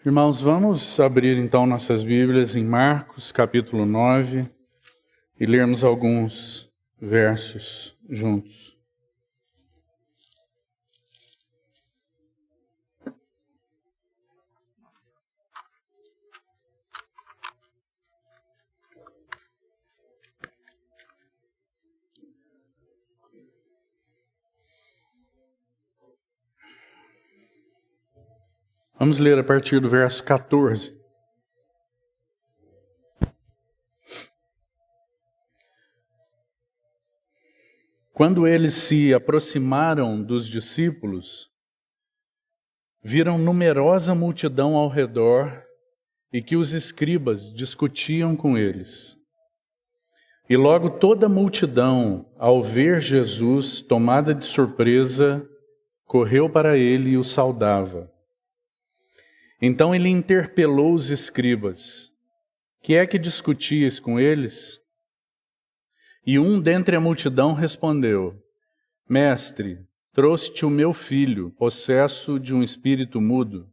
Irmãos, vamos abrir então nossas Bíblias em Marcos, capítulo 9, e lermos alguns versos juntos. Vamos ler a partir do verso 14. Quando eles se aproximaram dos discípulos, viram numerosa multidão ao redor e que os escribas discutiam com eles. E logo toda a multidão, ao ver Jesus, tomada de surpresa, correu para ele e o saudava. Então ele interpelou os escribas: que é que discutias com eles? E um dentre a multidão respondeu: Mestre, trouxe-te o meu filho, possesso de um espírito mudo.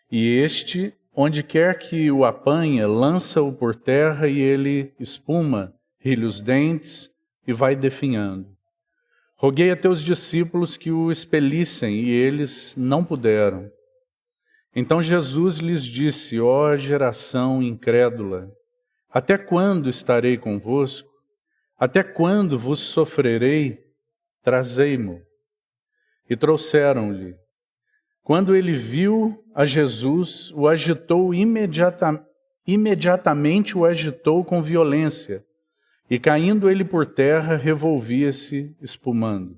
E este, onde quer que o apanha, lança-o por terra e ele espuma, rilha os dentes e vai definhando. Roguei a teus discípulos que o expelissem e eles não puderam. Então Jesus lhes disse: ó geração incrédula, até quando estarei convosco? Até quando vos sofrerei? Trazei-mo. E trouxeram-lhe. Quando ele viu a Jesus, o agitou imediatamente o agitou com violência, e caindo ele por terra, revolvia-se, espumando.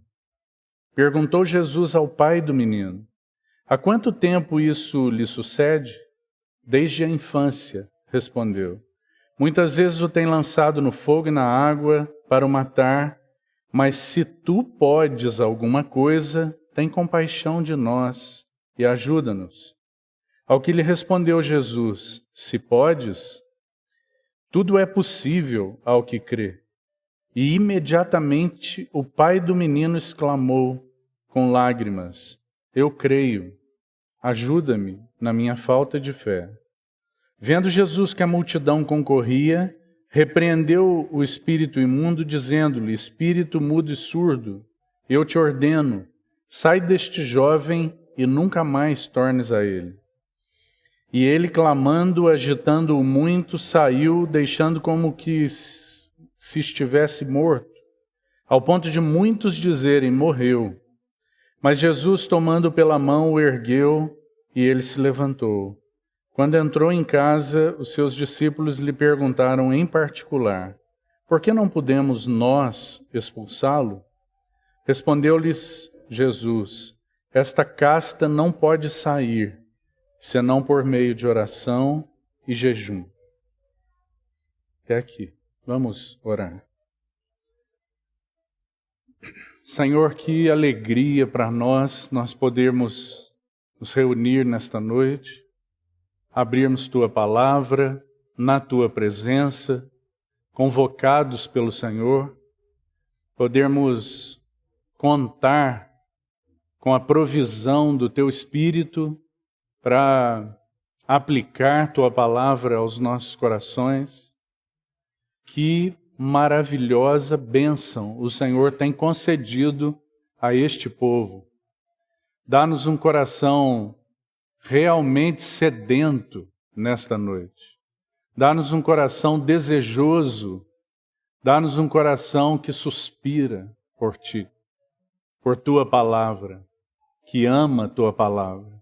Perguntou Jesus ao pai do menino: há quanto tempo isso lhe sucede? Desde a infância, respondeu. Muitas vezes o tem lançado no fogo e na água para o matar, mas se tu podes alguma coisa, tem compaixão de nós e ajuda-nos. Ao que lhe respondeu Jesus: se podes, tudo é possível ao que crê. E imediatamente o pai do menino exclamou com lágrimas: eu creio, ajuda-me na minha falta de fé. Vendo Jesus que a multidão concorria, repreendeu o espírito imundo, dizendo-lhe: espírito mudo e surdo, eu te ordeno, sai deste jovem e nunca mais tornes a ele. E ele, clamando, agitando-o muito, saiu, deixando como que se estivesse morto, ao ponto de muitos dizerem: morreu. Mas Jesus, tomando pela mão, o ergueu e ele se levantou. Quando entrou em casa, os seus discípulos lhe perguntaram em particular: por que não pudemos nós expulsá-lo? Respondeu-lhes Jesus: esta casta não pode sair, senão por meio de oração e jejum. Até aqui. Vamos orar. Senhor, que alegria para nós podermos nos reunir nesta noite, abrirmos Tua Palavra na Tua presença, convocados pelo Senhor, podermos contar com a provisão do Teu Espírito para aplicar Tua Palavra aos nossos corações. Que maravilhosa bênção o Senhor tem concedido a este povo. Dá-nos um coração realmente sedento nesta noite. Dá-nos um coração desejoso. Dá-nos um coração que suspira por Ti, por Tua Palavra, que ama Tua Palavra,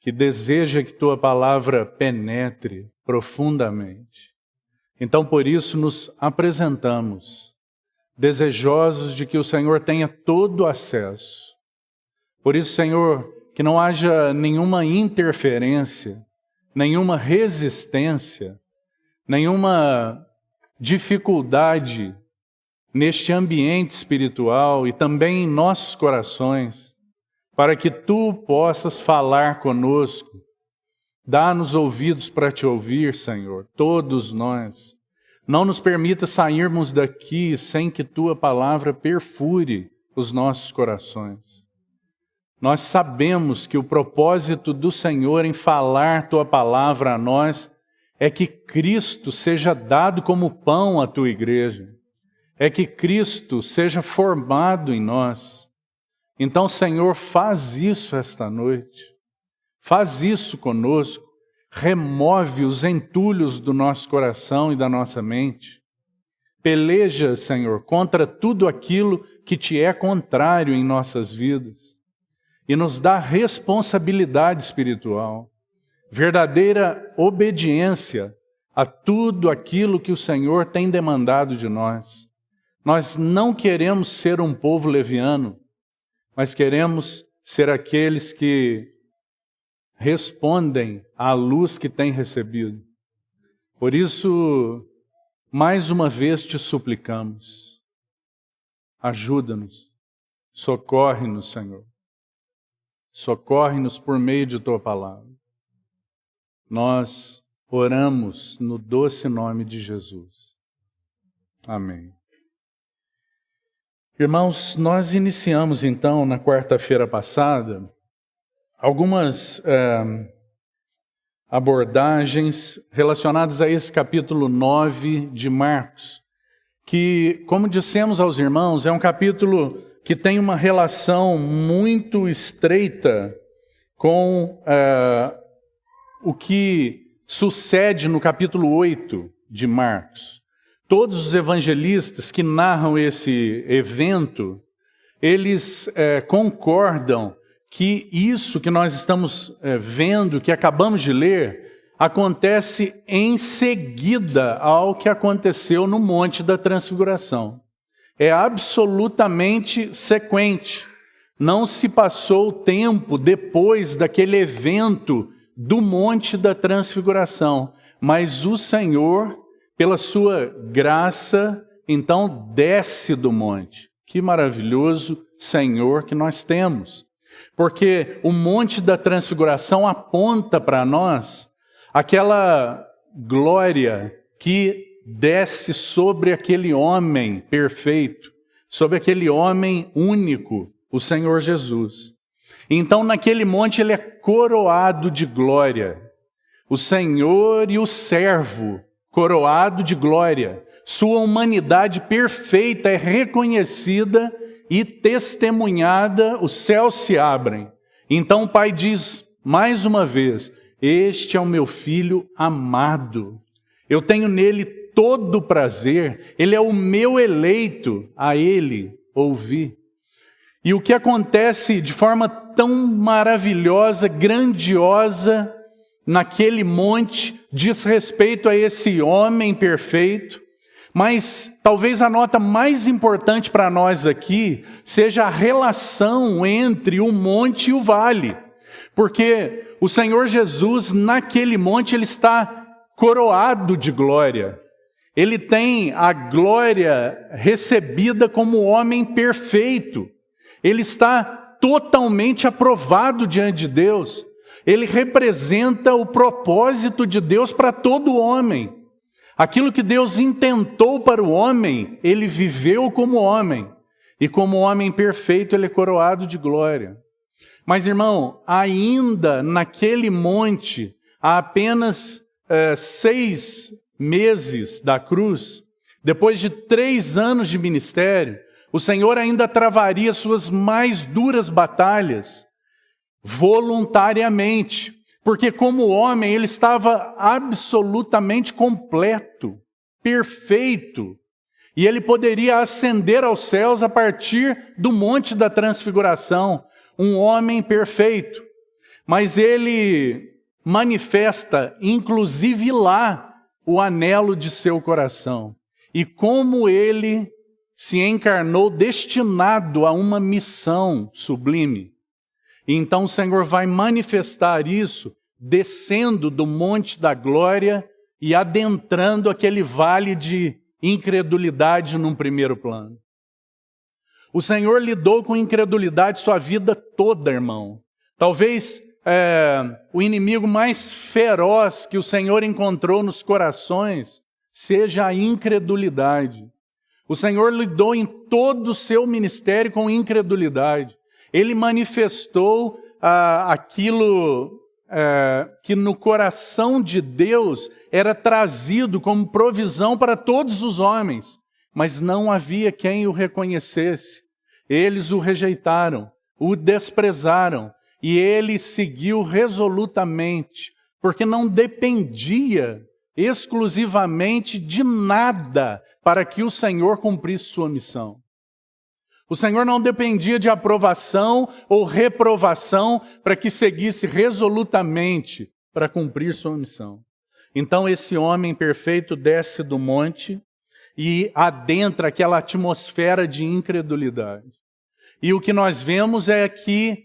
que deseja que Tua Palavra penetre profundamente. Então, por isso, nos apresentamos, desejosos de que o Senhor tenha todo o acesso. Por isso, Senhor, que não haja nenhuma interferência, nenhuma resistência, nenhuma dificuldade neste ambiente espiritual e também em nossos corações, para que Tu possas falar conosco. Dá-nos ouvidos para Te ouvir, Senhor, todos nós. Não nos permita sairmos daqui sem que Tua Palavra perfure os nossos corações. Nós sabemos que o propósito do Senhor em falar Tua palavra a nós é que Cristo seja dado como pão à Tua igreja, é que Cristo seja formado em nós. Então, Senhor, faz isso esta noite, faz isso conosco, remove os entulhos do nosso coração e da nossa mente. Peleja, Senhor, contra tudo aquilo que Te é contrário em nossas vidas. E nos dá responsabilidade espiritual, verdadeira obediência a tudo aquilo que o Senhor tem demandado de nós. Nós não queremos ser um povo leviano, mas queremos ser aqueles que respondem à luz que têm recebido. Por isso, mais uma vez te suplicamos, ajuda-nos, socorre-nos, Senhor. Socorre-nos por meio de Tua palavra. Nós oramos no doce nome de Jesus. Amém. Irmãos, nós iniciamos então na quarta-feira passada algumas abordagens relacionadas a esse capítulo 9 de Marcos, que, como dissemos aos irmãos, é um capítulo que tem uma relação muito estreita com o que sucede no capítulo 8 de Marcos. Todos os evangelistas que narram esse evento, eles concordam que isso que nós estamos vendo, que acabamos de ler, acontece em seguida ao que aconteceu no Monte da Transfiguração. É absolutamente sequente. Não se passou tempo depois daquele evento do Monte da Transfiguração, mas o Senhor, pela sua graça, então desce do monte. Que maravilhoso Senhor que nós temos. Porque o Monte da Transfiguração aponta para nós aquela glória que desce sobre aquele homem perfeito, sobre aquele homem único, o Senhor Jesus. Então, naquele monte, ele é coroado de glória. O Senhor e o servo, coroado de glória. Sua humanidade perfeita é reconhecida e testemunhada, os céus se abrem. Então o Pai diz, mais uma vez, este é o meu Filho amado. Eu tenho nele todo o prazer, ele é o meu eleito, a ele ouvi. E o que acontece de forma tão maravilhosa, grandiosa, naquele monte, diz respeito a esse homem perfeito, mas talvez a nota mais importante para nós aqui seja a relação entre o monte e o vale. Porque o Senhor Jesus, naquele monte, ele está coroado de glória. Ele tem a glória recebida como homem perfeito. Ele está totalmente aprovado diante de Deus. Ele representa o propósito de Deus para todo homem. Aquilo que Deus intentou para o homem, ele viveu como homem. E como homem perfeito, ele é coroado de glória. Mas, irmão, ainda naquele monte, há apenas 6 meses da cruz, depois de 3 anos de ministério, o Senhor ainda travaria suas mais duras batalhas, voluntariamente, porque como homem ele estava absolutamente completo, perfeito, e ele poderia ascender aos céus a partir do Monte da Transfiguração, um homem perfeito. Mas ele manifesta, inclusive lá, o anelo de seu coração. E como ele se encarnou destinado a uma missão sublime. E então o Senhor vai manifestar isso, descendo do Monte da Glória e adentrando aquele vale de incredulidade num primeiro plano. O Senhor lidou com incredulidade sua vida toda, irmão. Talvez o inimigo mais feroz que o Senhor encontrou nos corações seja a incredulidade. O Senhor lidou em todo o seu ministério com incredulidade. Ele manifestou aquilo que no coração de Deus era trazido como provisão para todos os homens, mas não havia quem o reconhecesse. Eles o rejeitaram, o desprezaram, e ele seguiu resolutamente, porque não dependia exclusivamente de nada para que o Senhor cumprisse sua missão. O Senhor não dependia de aprovação ou reprovação para que seguisse resolutamente para cumprir sua missão. Então esse homem perfeito desce do monte e adentra aquela atmosfera de incredulidade. E o que nós vemos é que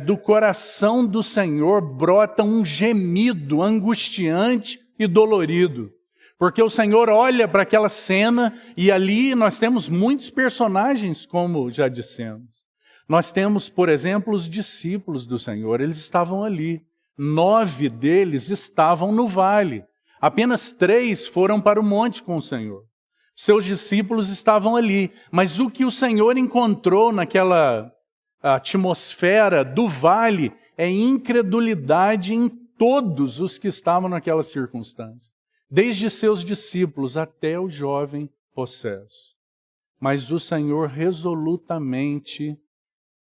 do coração do Senhor brota um gemido angustiante e dolorido. Porque o Senhor olha para aquela cena e ali nós temos muitos personagens, como já dissemos. Nós temos, por exemplo, os discípulos do Senhor, eles estavam ali. 9 deles estavam no vale. Apenas 3 foram para o monte com o Senhor. Seus discípulos estavam ali. Mas o que o Senhor encontrou naquela atmosfera do vale é incredulidade em todos os que estavam naquela circunstância. Desde seus discípulos até o jovem possesso. Mas o Senhor resolutamente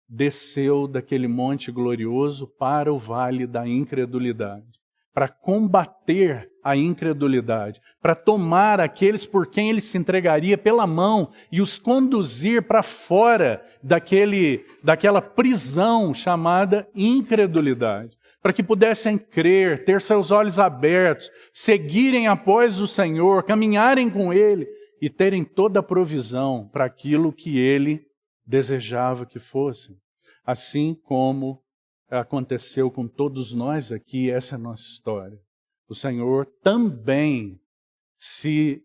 desceu daquele monte glorioso para o vale da incredulidade, para combater a incredulidade, para tomar aqueles por quem ele se entregaria pela mão e os conduzir para fora daquela prisão chamada incredulidade, para que pudessem crer, ter seus olhos abertos, seguirem após o Senhor, caminharem com Ele e terem toda a provisão para aquilo que Ele desejava que fossem. Assim como aconteceu com todos nós aqui, essa é a nossa história. O Senhor também se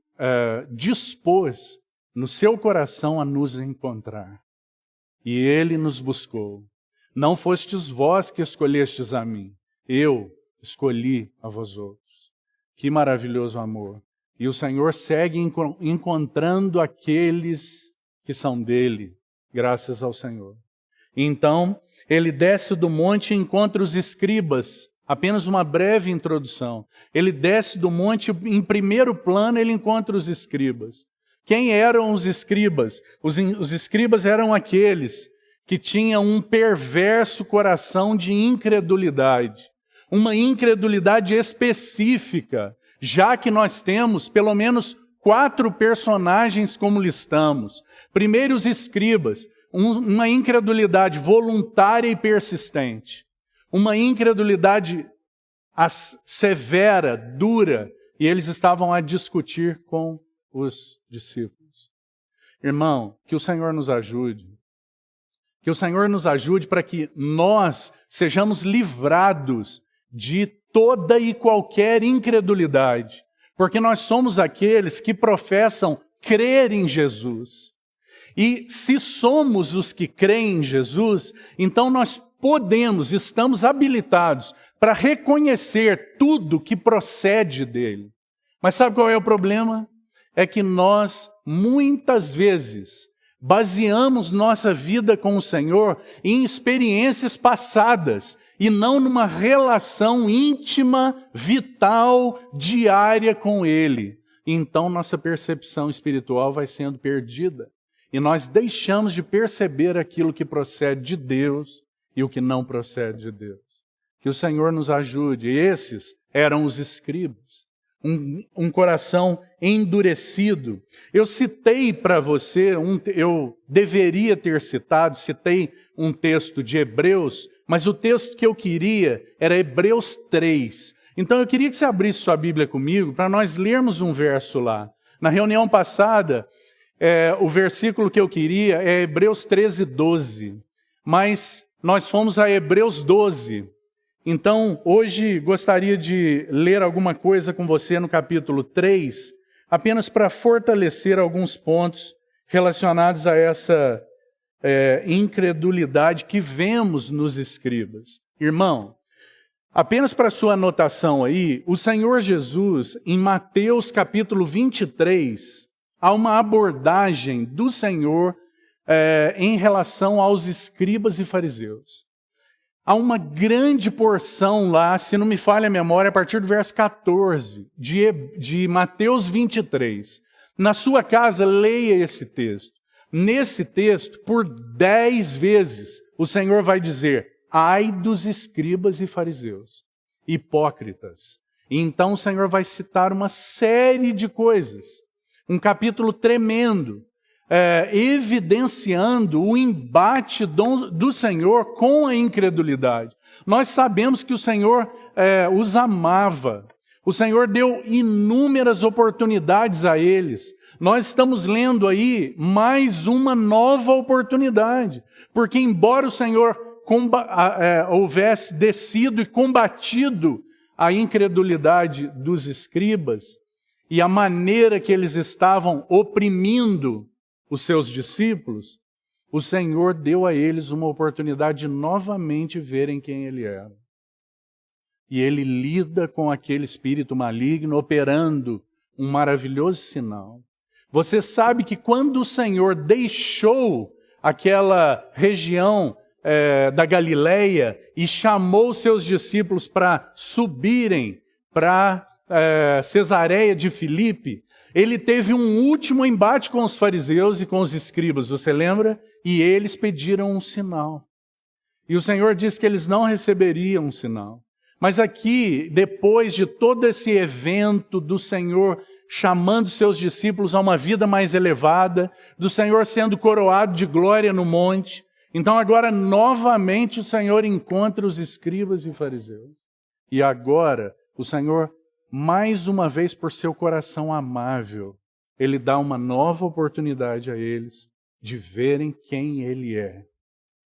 dispôs no seu coração a nos encontrar. E Ele nos buscou. Não fostes vós que escolhestes a mim, eu escolhi a vós outros. Que maravilhoso amor. E o Senhor segue encontrando aqueles que são dele, graças ao Senhor. Então, ele desce do monte e encontra os escribas. Apenas uma breve introdução. Ele desce do monte, em primeiro plano ele encontra os escribas. Quem eram os escribas? Os escribas eram aqueles que tinham um perverso coração de incredulidade. Uma incredulidade específica, já que nós temos pelo menos 4 personagens como listamos. Primeiro os escribas, uma incredulidade voluntária e persistente. Uma incredulidade severa, dura, e eles estavam a discutir com os discípulos. Irmão, que o Senhor nos ajude. Que o Senhor nos ajude para que nós sejamos livrados de toda e qualquer incredulidade. Porque nós somos aqueles que professam crer em Jesus. E se somos os que creem em Jesus, então nós estamos habilitados para reconhecer tudo que procede dele. Mas sabe qual é o problema? É que nós, muitas vezes, baseamos nossa vida com o Senhor em experiências passadas e não numa relação íntima, vital, diária com Ele. Então nossa percepção espiritual vai sendo perdida e nós deixamos de perceber aquilo que procede de Deus e o que não procede de Deus. Que o Senhor nos ajude. Esses eram os escribas. Um coração endurecido. Eu citei para você, eu deveria ter citei um texto de Hebreus, mas o texto que eu queria era Hebreus 3. Então eu queria que você abrisse sua Bíblia comigo para nós lermos um verso lá. Na reunião passada, o versículo que eu queria é Hebreus 13:12, mas nós fomos a Hebreus 12. Então, hoje gostaria de ler alguma coisa com você no capítulo 3, apenas para fortalecer alguns pontos relacionados a essa incredulidade que vemos nos escribas. Irmão, apenas para sua anotação aí, o Senhor Jesus, em Mateus capítulo 23, há uma abordagem do Senhor em relação aos escribas e fariseus. Há uma grande porção lá, se não me falha a memória, a partir do verso 14 de Mateus 23. Na sua casa, leia esse texto. Nesse texto, por 10 vezes, o Senhor vai dizer: ai dos escribas e fariseus, hipócritas. E então o Senhor vai citar uma série de coisas. Um capítulo tremendo, evidenciando o embate do Senhor com a incredulidade. Nós sabemos que o Senhor os amava. O Senhor deu inúmeras oportunidades a eles. Nós estamos lendo aí mais uma nova oportunidade. Porque embora o Senhor houvesse descido e combatido a incredulidade dos escribas e a maneira que eles estavam oprimindo os seus discípulos, o Senhor deu a eles uma oportunidade de novamente verem quem Ele era. E Ele lida com aquele espírito maligno, operando um maravilhoso sinal. Você sabe que quando o Senhor deixou aquela região da Galileia e chamou seus discípulos para subirem para Cesareia de Filipe, ele teve um último embate com os fariseus e com os escribas, você lembra? E eles pediram um sinal. E o Senhor disse que eles não receberiam um sinal. Mas aqui, depois de todo esse evento do Senhor chamando seus discípulos a uma vida mais elevada, do Senhor sendo coroado de glória no monte, então agora novamente o Senhor encontra os escribas e fariseus. E agora o Senhor, mais uma vez por seu coração amável, Ele dá uma nova oportunidade a eles de verem quem Ele é.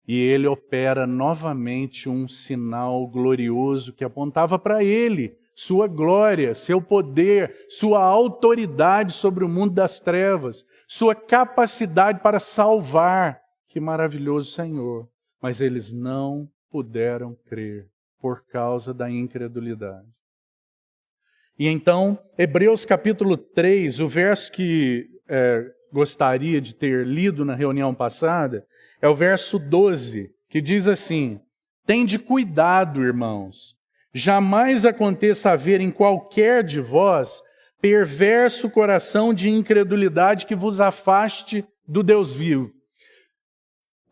E Ele opera novamente um sinal glorioso que apontava para Ele, sua glória, seu poder, sua autoridade sobre o mundo das trevas, sua capacidade para salvar. Que maravilhoso Senhor! Mas eles não puderam crer por causa da incredulidade. E então, Hebreus capítulo 3, o verso que gostaria de ter lido na reunião passada, é o verso 12, que diz assim: tende cuidado, irmãos, jamais aconteça haver em qualquer de vós perverso coração de incredulidade que vos afaste do Deus vivo.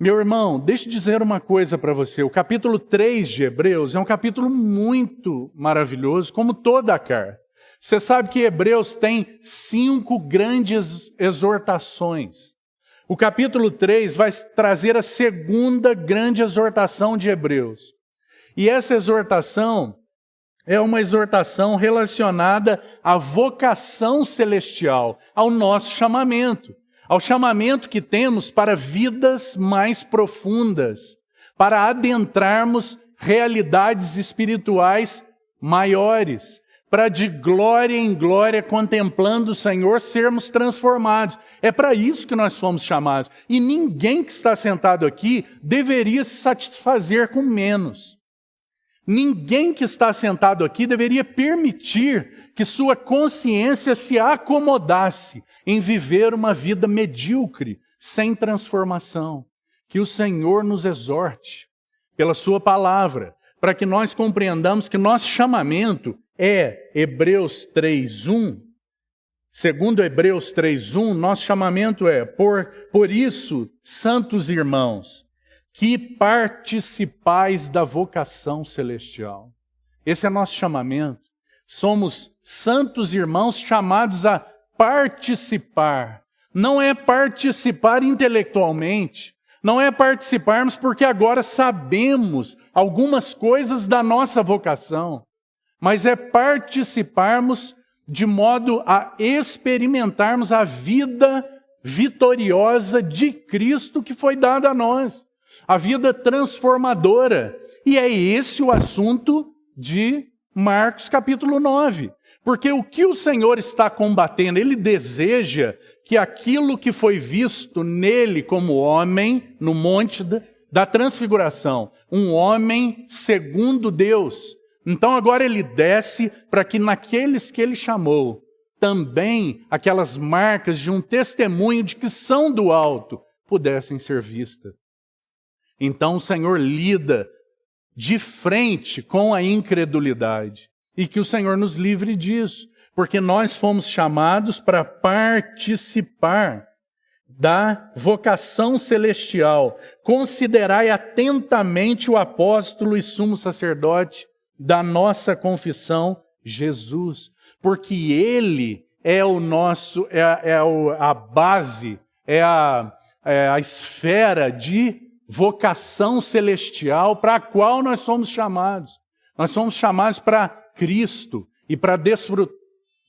Meu irmão, deixa eu dizer uma coisa para você. O capítulo 3 de Hebreus é um capítulo muito maravilhoso, como toda a carta. Você sabe que Hebreus tem 5 grandes exortações. O capítulo 3 vai trazer a segunda grande exortação de Hebreus. E essa exortação é uma exortação relacionada à vocação celestial, ao nosso chamamento. Ao chamamento que temos para vidas mais profundas, para adentrarmos realidades espirituais maiores, para de glória em glória, contemplando o Senhor, sermos transformados. É para isso que nós fomos chamados. E ninguém que está sentado aqui deveria se satisfazer com menos. Ninguém que está sentado aqui deveria permitir que sua consciência se acomodasse em viver uma vida medíocre, sem transformação. Que o Senhor nos exorte pela sua palavra, para que nós compreendamos que nosso chamamento é Hebreus 3:1. Segundo Hebreus 3:1, nosso chamamento é: por isso, santos irmãos, que participais da vocação celestial. Esse é nosso chamamento. Somos santos irmãos chamados a participar. Não é participar intelectualmente. Não é participarmos porque agora sabemos algumas coisas da nossa vocação. Mas é participarmos de modo a experimentarmos a vida vitoriosa de Cristo que foi dada a nós. A vida transformadora. E é esse o assunto de Marcos capítulo 9. Porque o que o Senhor está combatendo? Ele deseja que aquilo que foi visto nele como homem, no monte da transfiguração, um homem segundo Deus. Então agora ele desce para que naqueles que ele chamou, também aquelas marcas de um testemunho de que são do alto, pudessem ser vistas. Então o Senhor lida de frente com a incredulidade. E que o Senhor nos livre disso, porque nós fomos chamados para participar da vocação celestial. Considerai atentamente o apóstolo e sumo sacerdote da nossa confissão, Jesus, porque Ele é o nosso, a base, é a esfera de vocação celestial para a qual nós somos chamados. Nós somos chamados para Cristo e para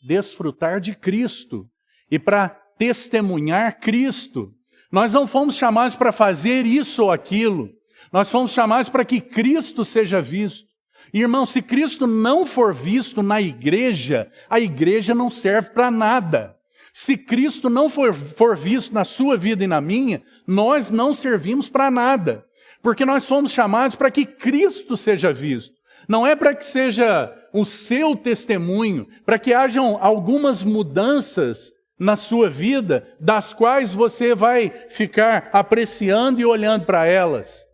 desfrutar de Cristo e para testemunhar Cristo. Nós não fomos chamados para fazer isso ou aquilo. Nós fomos chamados para que Cristo seja visto. E, irmão, se Cristo não for visto na igreja, a igreja não serve para nada. Se Cristo não for visto na sua vida e na minha, nós não servimos para nada. Porque nós fomos chamados para que Cristo seja visto. Não é para que seja o seu testemunho, para que hajam algumas mudanças na sua vida, das quais você vai ficar apreciando e olhando para elas.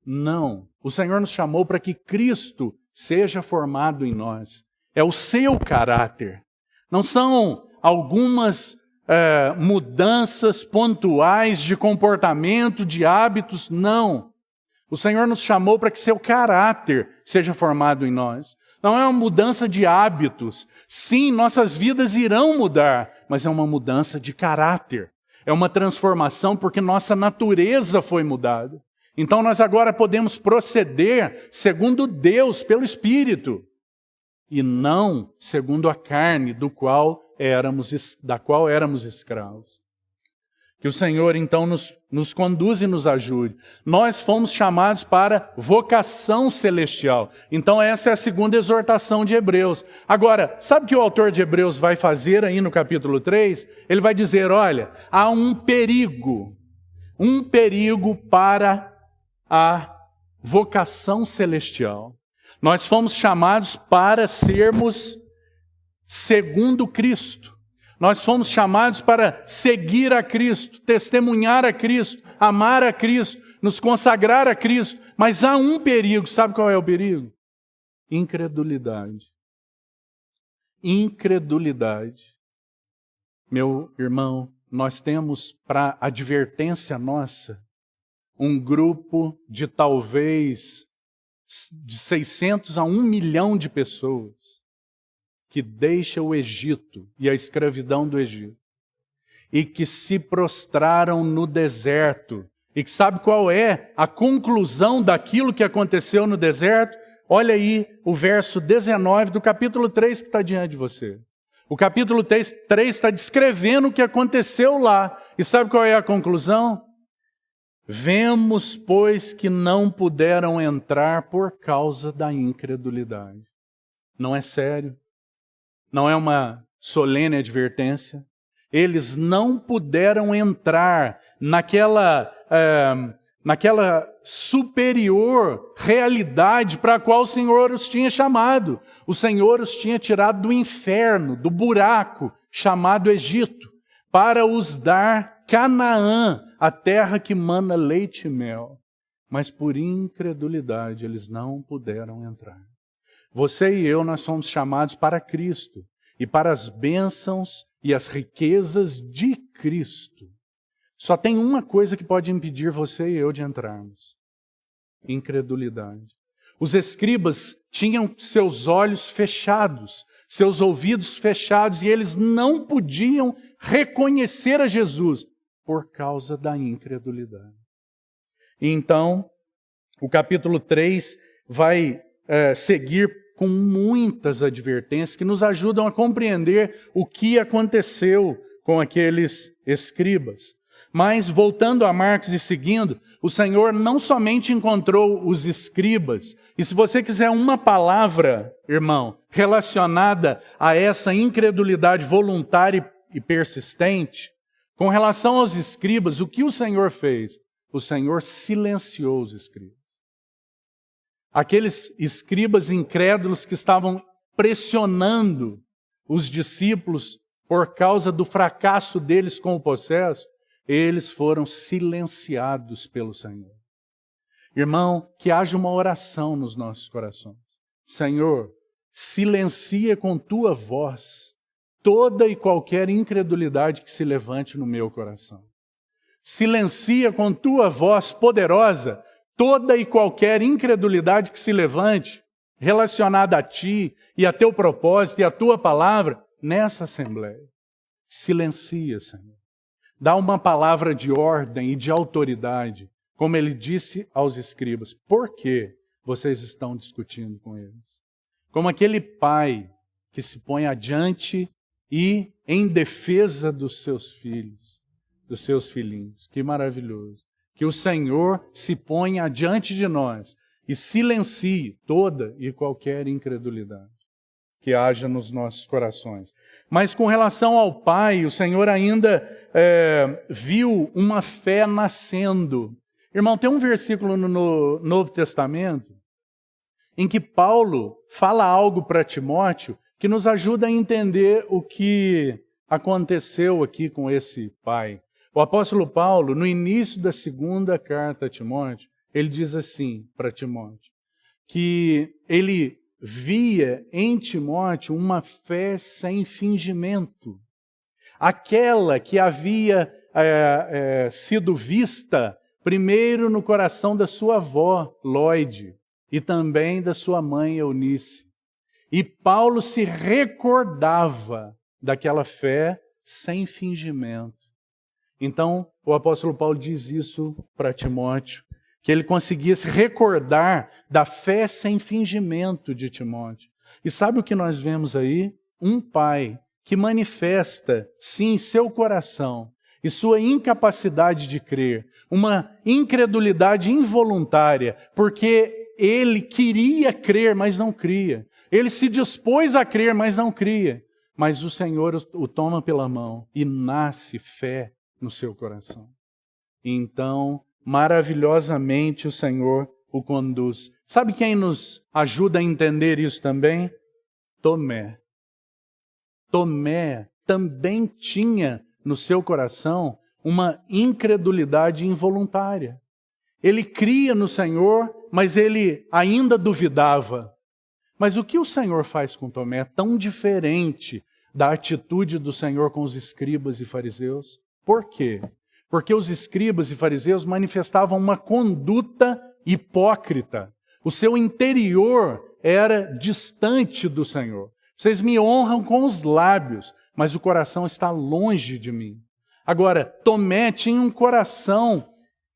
Não. O Senhor nos chamou para que Cristo seja formado em nós. É o seu caráter. Não são algumas mudanças pontuais de comportamento, de hábitos, não. O Senhor nos chamou para que seu caráter seja formado em nós. Não é uma mudança de hábitos. Sim, nossas vidas irão mudar, mas é uma mudança de caráter. É uma transformação porque nossa natureza foi mudada. Então nós agora podemos proceder segundo Deus, pelo Espírito, e não segundo a carne da qual éramos escravos. Que o Senhor, então, nos conduza e nos ajude. Nós fomos chamados para vocação celestial. Então, essa é a segunda exortação de Hebreus. Agora, sabe o que o autor de Hebreus vai fazer aí no capítulo 3? Ele vai dizer, olha, há um perigo para a vocação celestial. Nós fomos chamados para sermos segundo Cristo. Nós fomos chamados para seguir a Cristo, testemunhar a Cristo, amar a Cristo, nos consagrar a Cristo. Mas há um perigo, sabe qual é o perigo? Incredulidade. Incredulidade. Meu irmão, nós temos para advertência nossa um grupo de talvez de 600 a 1 milhão de pessoas que deixa o Egito e a escravidão do Egito e que se prostraram no deserto. E que sabe qual é a conclusão daquilo que aconteceu no deserto? Olha aí o verso 19 do capítulo 3 que está diante de você. O capítulo 3 está descrevendo o que aconteceu lá. E sabe qual é a conclusão? Vemos, pois, que não puderam entrar por causa da incredulidade. Não é sério? Não é uma solene advertência? Eles não puderam entrar naquela superior realidade para a qual o Senhor os tinha chamado. O Senhor os tinha tirado do inferno, do buraco chamado Egito, para os dar Canaã, a terra que mana leite e mel. Mas por incredulidade eles não puderam entrar. Você e eu, nós somos chamados para Cristo e para as bênçãos e as riquezas de Cristo. Só tem uma coisa que pode impedir você e eu de entrarmos: incredulidade. Os escribas tinham seus olhos fechados, seus ouvidos fechados, e eles não podiam reconhecer a Jesus por causa da incredulidade. E então, o capítulo 3 vai seguir com muitas advertências que nos ajudam a compreender o que aconteceu com aqueles escribas. Mas, voltando a Marcos e seguindo, o Senhor não somente encontrou os escribas, e se você quiser uma palavra, irmão, relacionada a essa incredulidade voluntária e persistente, com relação aos escribas, o que o Senhor fez? O Senhor silenciou os escribas. Aqueles escribas incrédulos que estavam pressionando os discípulos por causa do fracasso deles com o processo, eles foram silenciados pelo Senhor. Irmão, que haja uma oração nos nossos corações. Senhor, silencia com tua voz toda e qualquer incredulidade que se levante no meu coração. Silencia com tua voz poderosa toda e qualquer incredulidade que se levante relacionada a ti e a teu propósito e a tua palavra nessa assembleia. Silencia, Senhor. Dá uma palavra de ordem e de autoridade, como ele disse aos escribas. Por que vocês estão discutindo com eles? Como aquele pai que se põe adiante e em defesa dos seus filhos, dos seus filhinhos. Que maravilhoso. Que o Senhor se ponha adiante de nós e silencie toda e qualquer incredulidade que haja nos nossos corações. Mas com relação ao Pai, o Senhor ainda viu uma fé nascendo. Irmão, tem um versículo no Novo Testamento em que Paulo fala algo para Timóteo que nos ajuda a entender o que aconteceu aqui com esse pai. O apóstolo Paulo, no início da segunda carta a Timóteo, ele diz assim para Timóteo, que ele via em Timóteo uma fé sem fingimento. Aquela que havia sido vista primeiro no coração da sua avó, Lóide, e também da sua mãe, Eunice. E Paulo se recordava daquela fé sem fingimento. Então, o apóstolo Paulo diz isso para Timóteo, que ele conseguia se recordar da fé sem fingimento de Timóteo. E sabe o que nós vemos aí? Um pai que manifesta, sim, seu coração e sua incapacidade de crer, uma incredulidade involuntária, porque ele queria crer, mas não cria. Ele se dispôs a crer, mas não cria. Mas o Senhor o toma pela mão e nasce fé no seu coração. E então, maravilhosamente, o Senhor o conduz. Sabe quem nos ajuda a entender isso também? Tomé. Tomé também tinha no seu coração uma incredulidade involuntária. Ele cria no Senhor, mas ele ainda duvidava. Mas o que o Senhor faz com Tomé é tão diferente da atitude do Senhor com os escribas e fariseus? Por quê? Porque os escribas e fariseus manifestavam uma conduta hipócrita. O seu interior era distante do Senhor. Vocês me honram com os lábios, mas o coração está longe de mim. Agora, Tomé tinha um coração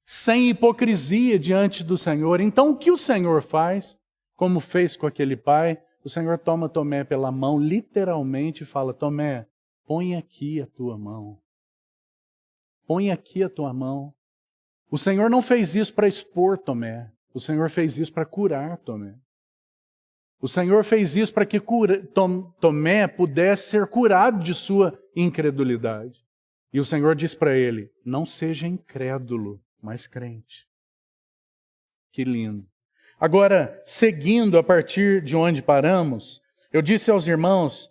sem hipocrisia diante do Senhor. Então, o que o Senhor faz? Como fez com aquele pai, o Senhor toma Tomé pela mão, literalmente, e fala, Tomé, põe aqui a tua mão. Põe aqui a tua mão. O Senhor não fez isso para expor Tomé. O Senhor fez isso para curar Tomé. O Senhor fez isso para que Tomé pudesse ser curado de sua incredulidade. E o Senhor diz para ele, não seja incrédulo, mas crente. Que lindo. Agora, seguindo a partir de onde paramos, eu disse aos irmãos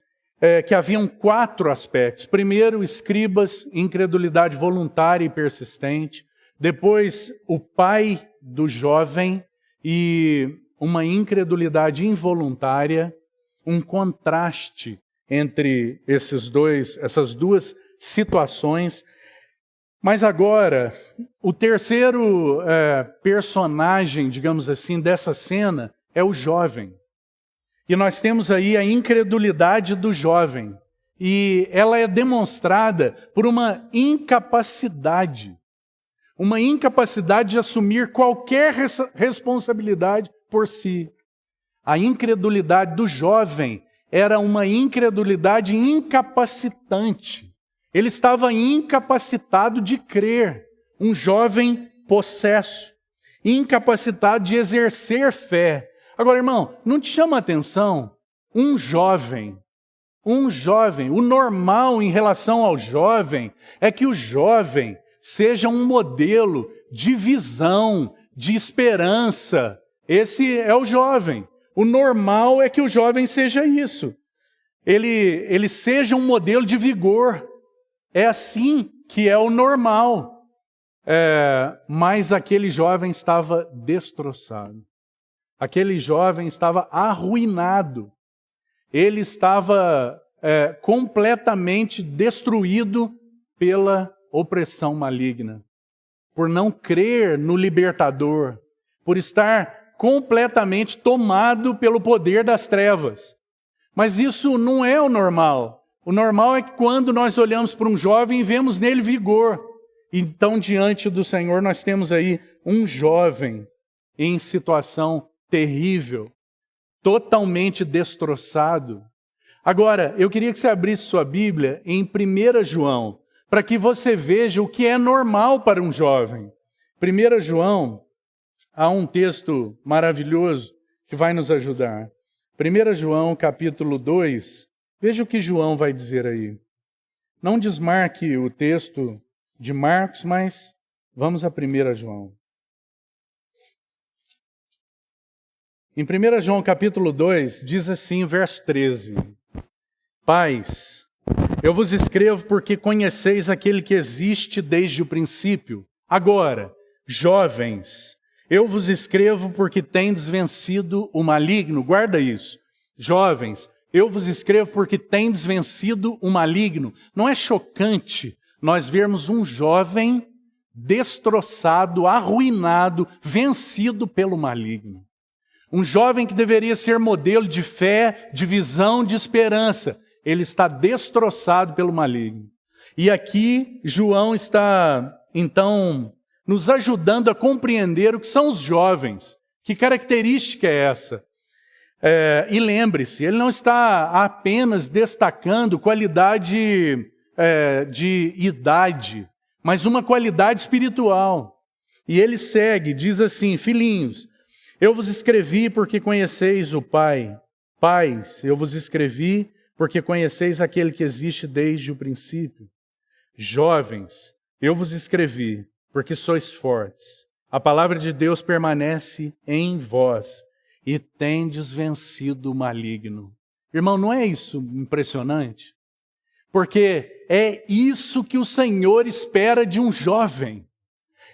que haviam 4 aspectos. Primeiro, escribas, incredulidade voluntária e persistente. Depois, o pai do jovem e uma incredulidade involuntária. Um contraste entre essas duas situações. Mas agora, o terceiro personagem, digamos assim, dessa cena é o jovem. E nós temos aí a incredulidade do jovem. E ela é demonstrada por uma incapacidade. Uma incapacidade de assumir qualquer responsabilidade por si. A incredulidade do jovem era uma incredulidade incapacitante. Ele estava incapacitado de crer, um jovem possesso, incapacitado de exercer fé. Agora, irmão, não te chama a atenção um jovem, o normal em relação ao jovem é que o jovem seja um modelo de visão, de esperança. Esse é o jovem. O normal é que o jovem seja isso. Ele seja um modelo de vigor. É assim que é o normal. Mas aquele jovem estava destroçado. Aquele jovem estava arruinado. Ele estava completamente destruído pela opressão maligna. Por não crer no libertador. Por estar completamente tomado pelo poder das trevas. Mas isso não é o normal. O normal é que quando nós olhamos para um jovem, vemos nele vigor. Então, diante do Senhor, nós temos aí um jovem em situação terrível, totalmente destroçado. Agora, eu queria que você abrisse sua Bíblia em 1 João, para que você veja o que é normal para um jovem. 1 João, há um texto maravilhoso que vai nos ajudar. 1 João, capítulo 2, veja o que João vai dizer aí. Não desmarque o texto de Marcos, mas vamos a 1 João. Em 1 João, capítulo 2, diz assim, verso 13. Pais, eu vos escrevo porque conheceis aquele que existe desde o princípio. Agora, jovens, eu vos escrevo porque tendes vencido o maligno. Guarda isso. Jovens, eu vos escrevo porque tendes vencido o maligno. Não é chocante nós vermos um jovem destroçado, arruinado, vencido pelo maligno. Um jovem que deveria ser modelo de fé, de visão, de esperança. Ele está destroçado pelo maligno. E aqui João está, então, nos ajudando a compreender o que são os jovens. Que característica é essa? E lembre-se, ele não está apenas destacando qualidade de idade, mas uma qualidade espiritual. E ele segue, diz assim, filhinhos, eu vos escrevi porque conheceis o Pai. Pais, eu vos escrevi porque conheceis aquele que existe desde o princípio. Jovens, eu vos escrevi porque sois fortes. A palavra de Deus permanece em vós e tendes vencido o maligno. Irmão, não é isso impressionante? Porque é isso que o Senhor espera de um jovem.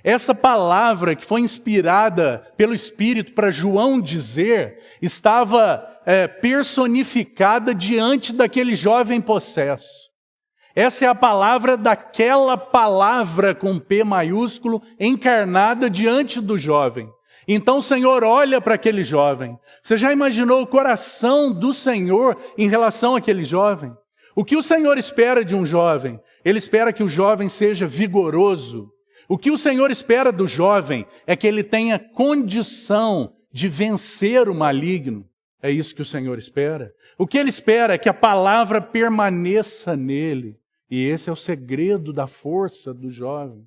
Essa palavra que foi inspirada pelo Espírito para João dizer, estava personificada diante daquele jovem possesso. Essa é a palavra daquela palavra com P maiúsculo, encarnada diante do jovem. Então o Senhor olha para aquele jovem. Você já imaginou o coração do Senhor em relação àquele jovem? O que o Senhor espera de um jovem? Ele espera que o jovem seja vigoroso. O que o Senhor espera do jovem é que ele tenha condição de vencer o maligno. É isso que o Senhor espera. O que ele espera é que a palavra permaneça nele. E esse é o segredo da força do jovem.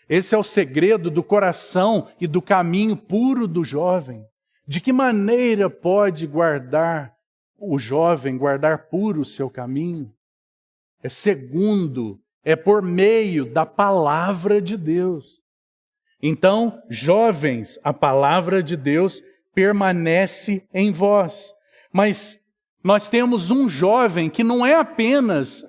Esse é o segredo do coração e do caminho puro do jovem. De que maneira pode guardar o jovem, guardar puro o seu caminho? É por meio da palavra de Deus. Então, jovens, a palavra de Deus permanece em vós. Mas nós temos um jovem que não é apenas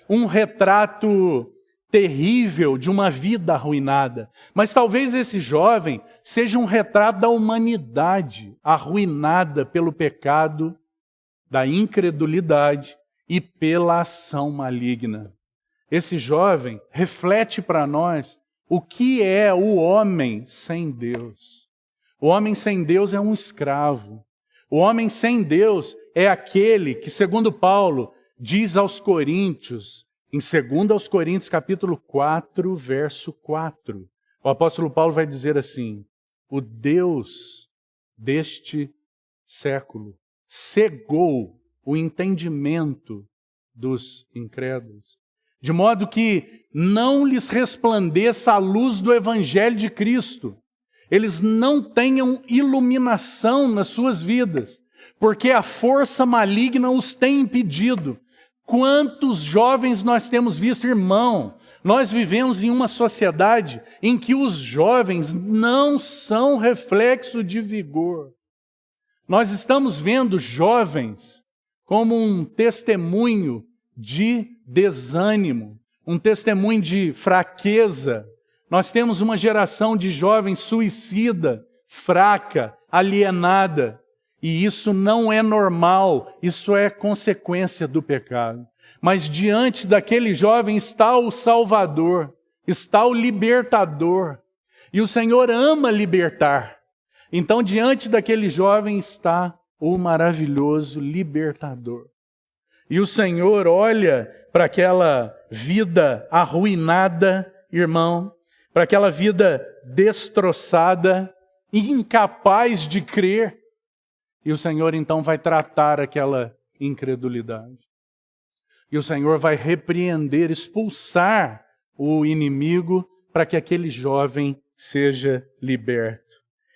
um retrato terrível de uma vida arruinada, mas talvez esse jovem seja um retrato da humanidade arruinada pelo pecado, da incredulidade e pela ação maligna. Esse jovem reflete para nós o que é o homem sem Deus. O homem sem Deus é um escravo. O homem sem Deus é aquele que, segundo Paulo, diz aos Coríntios, em 2 Coríntios capítulo 4, verso 4, o apóstolo Paulo vai dizer assim, o Deus deste século cegou o entendimento dos incrédulos, de modo que não lhes resplandeça a luz do Evangelho de Cristo. Eles não tenham iluminação nas suas vidas, porque a força maligna os tem impedido. Quantos jovens nós temos visto, irmão? Nós vivemos em uma sociedade em que os jovens não são reflexo de vigor. Nós estamos vendo jovens como um testemunho de desânimo, um testemunho de fraqueza. Nós temos uma geração de jovens suicida, fraca, alienada. E isso não é normal, isso é consequência do pecado. Mas diante daquele jovem está o Salvador, está o libertador. E o Senhor ama libertar. Então, diante daquele jovem está o maravilhoso libertador. E o Senhor olha para aquela vida arruinada, irmão, para aquela vida destroçada, incapaz de crer. E o Senhor então vai tratar aquela incredulidade. E o Senhor vai repreender, expulsar o inimigo para que aquele jovem seja liberto.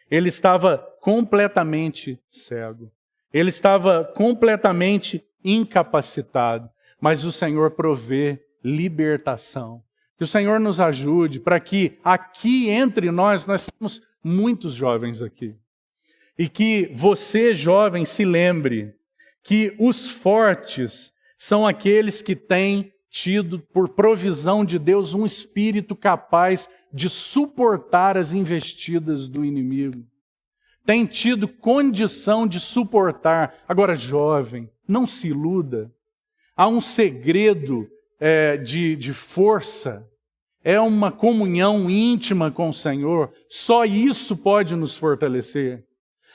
Ele estava completamente cego. Ele estava completamente incapacitado. Mas o Senhor provê libertação. Que o Senhor nos ajude para que aqui entre nós temos muitos jovens aqui. E que você, jovem, se lembre que os fortes são aqueles que têm tido, por provisão de Deus, um espírito capaz de suportar as investidas do inimigo. Tem tido condição de suportar. Agora, jovem, não se iluda. Há um segredo de força. É uma comunhão íntima com o Senhor. Só isso pode nos fortalecer.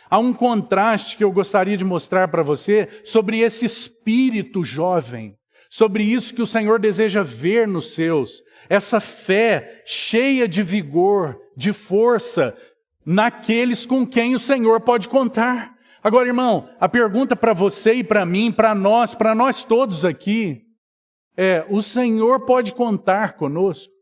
Há um contraste que eu gostaria de mostrar para você sobre esse espírito jovem, sobre isso que o Senhor deseja ver nos seus, essa fé cheia de vigor, de força, naqueles com quem o Senhor pode contar. Agora, irmão, a pergunta para você e para mim, para nós todos aqui, o Senhor pode contar conosco?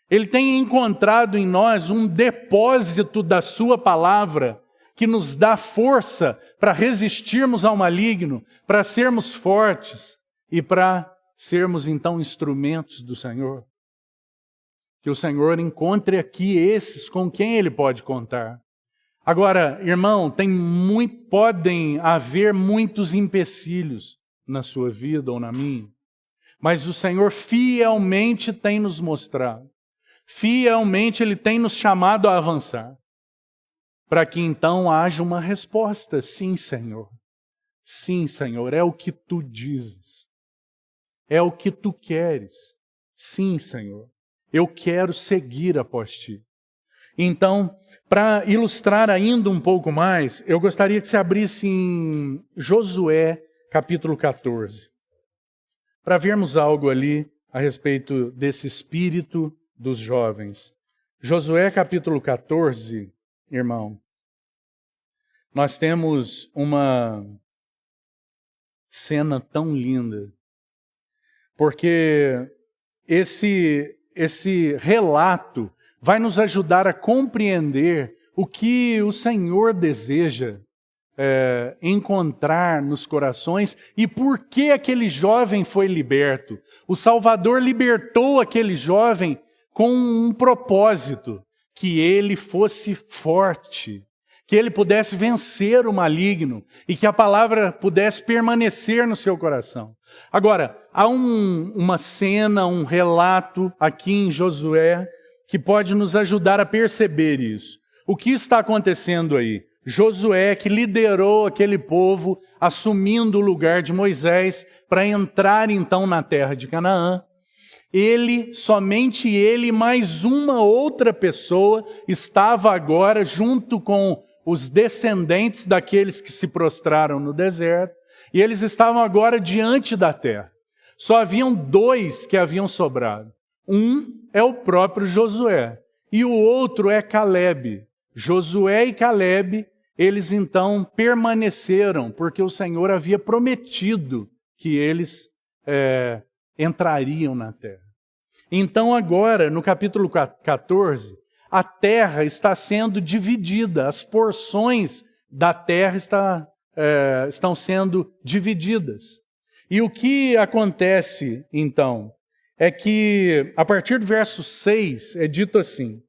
Ele tem encontrado em nós um depósito da sua palavra, que nos dá força para resistirmos ao maligno, para sermos fortes e para sermos então instrumentos do Senhor. Que o Senhor encontre aqui esses com quem Ele pode contar. Agora, irmão, podem haver muitos empecilhos na sua vida ou na minha, mas o Senhor fielmente tem nos mostrado, fielmente Ele tem nos chamado a avançar. Para que então haja uma resposta. Sim, Senhor. Sim, Senhor, é o que Tu dizes. É o que Tu queres. Sim, Senhor. Eu quero seguir após Ti. Então, para ilustrar ainda um pouco mais, eu gostaria que você abrisse em Josué, capítulo 14. Para vermos algo ali a respeito desse espírito dos jovens. Josué, capítulo 14... Irmão, nós temos uma cena tão linda, porque esse relato vai nos ajudar a compreender o que o Senhor deseja encontrar nos corações e por que aquele jovem foi liberto. O Salvador libertou aquele jovem com um propósito, que ele fosse forte, que ele pudesse vencer o maligno e que a palavra pudesse permanecer no seu coração. Agora, há uma cena, um relato aqui em Josué que pode nos ajudar a perceber isso. O que está acontecendo aí? Josué, que liderou aquele povo, assumindo o lugar de Moisés para entrar então na terra de Canaã. Somente ele, mais uma outra pessoa, estava agora junto com os descendentes daqueles que se prostraram no deserto, e eles estavam agora diante da terra. Só haviam dois que haviam sobrado. Um é o próprio Josué, e o outro é Calebe. Josué e Calebe, eles então permaneceram, porque o Senhor havia prometido que eles entrariam na terra. Então agora, no capítulo 14, a terra está sendo dividida, as porções da terra estão sendo divididas. E o que acontece então é que, a partir do verso 6, é dito assim: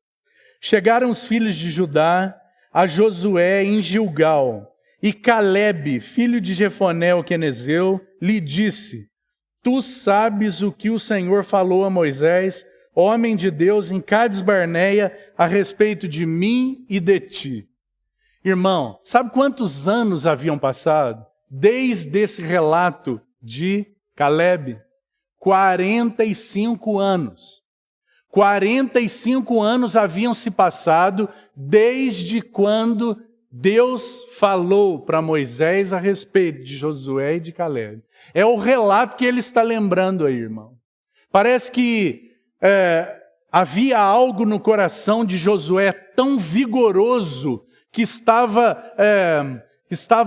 chegaram os filhos de Judá a Josué em Gilgal, e Calebe, filho de Jefoné o quenezeu, lhe disse: Tu sabes o que o Senhor falou a Moisés, homem de Deus, em Cádiz Barneia, a respeito de mim e de ti. Irmão, sabe quantos anos haviam passado desde esse relato de Caleb? 45 anos. 45 anos haviam se passado desde quando Deus falou para Moisés a respeito de Josué e de Caleb. É o relato que ele está lembrando aí, irmão. Parece que havia algo no coração de Josué tão vigoroso que estava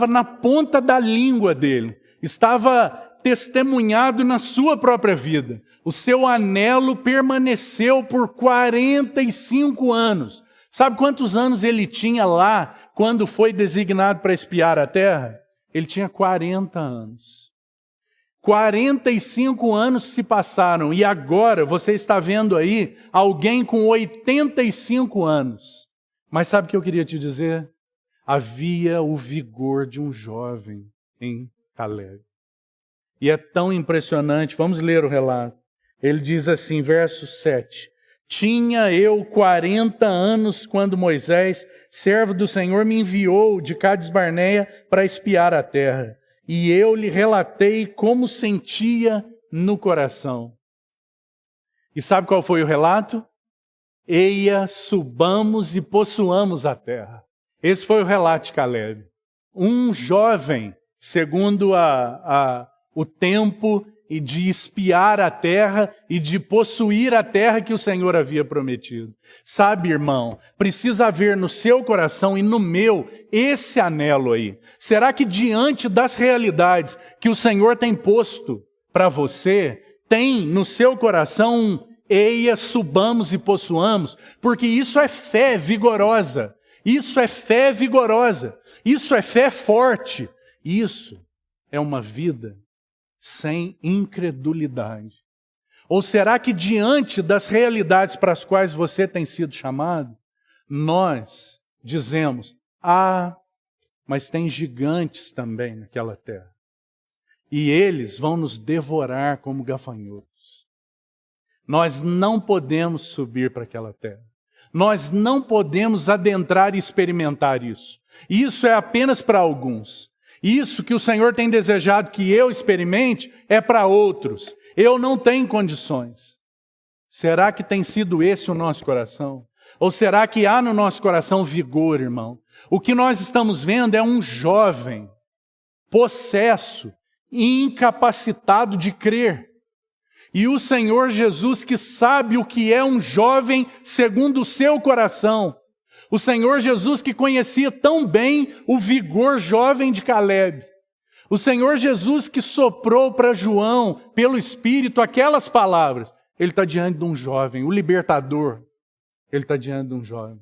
na ponta da língua dele, estava testemunhado na sua própria vida. O seu anelo permaneceu por 45 anos. Sabe quantos anos ele tinha lá quando foi designado para espiar a terra? Ele tinha 40 anos. 45 anos se passaram e agora você está vendo aí alguém com 85 anos. Mas sabe o que eu queria te dizer? Havia o vigor de um jovem em Caleb. E é tão impressionante, vamos ler o relato. Ele diz assim, verso 7. Tinha eu 40 anos quando Moisés, servo do Senhor, me enviou de Cádiz Barneia para espiar a terra. E eu lhe relatei como sentia no coração. E sabe qual foi o relato? Eia, subamos e possuamos a terra. Esse foi o relato de Caleb. Um jovem, segundo o tempo e de espiar a terra e de possuir a terra que o Senhor havia prometido. Sabe, irmão, precisa haver no seu coração e no meu esse anelo aí. Será que diante das realidades que o Senhor tem posto para você, tem no seu coração um eia, subamos e possuamos? Porque isso é fé vigorosa. Isso é fé vigorosa. Isso é fé forte. Isso é uma vida sem incredulidade. Ou será que diante das realidades para as quais você tem sido chamado, nós dizemos, mas tem gigantes também naquela terra. E eles vão nos devorar como gafanhotos. Nós não podemos subir para aquela terra. Nós não podemos adentrar e experimentar isso. Isso é apenas para alguns. Isso que o Senhor tem desejado que eu experimente é para outros. Eu não tenho condições. Será que tem sido esse o nosso coração? Ou será que há no nosso coração vigor, irmão? O que nós estamos vendo é um jovem possesso, incapacitado de crer. E o Senhor Jesus, que sabe o que é um jovem segundo o seu coração. O Senhor Jesus que conhecia tão bem o vigor jovem de Caleb. O Senhor Jesus que soprou para João, pelo Espírito, aquelas palavras. Ele está diante de um jovem, o libertador. Ele está diante de um jovem.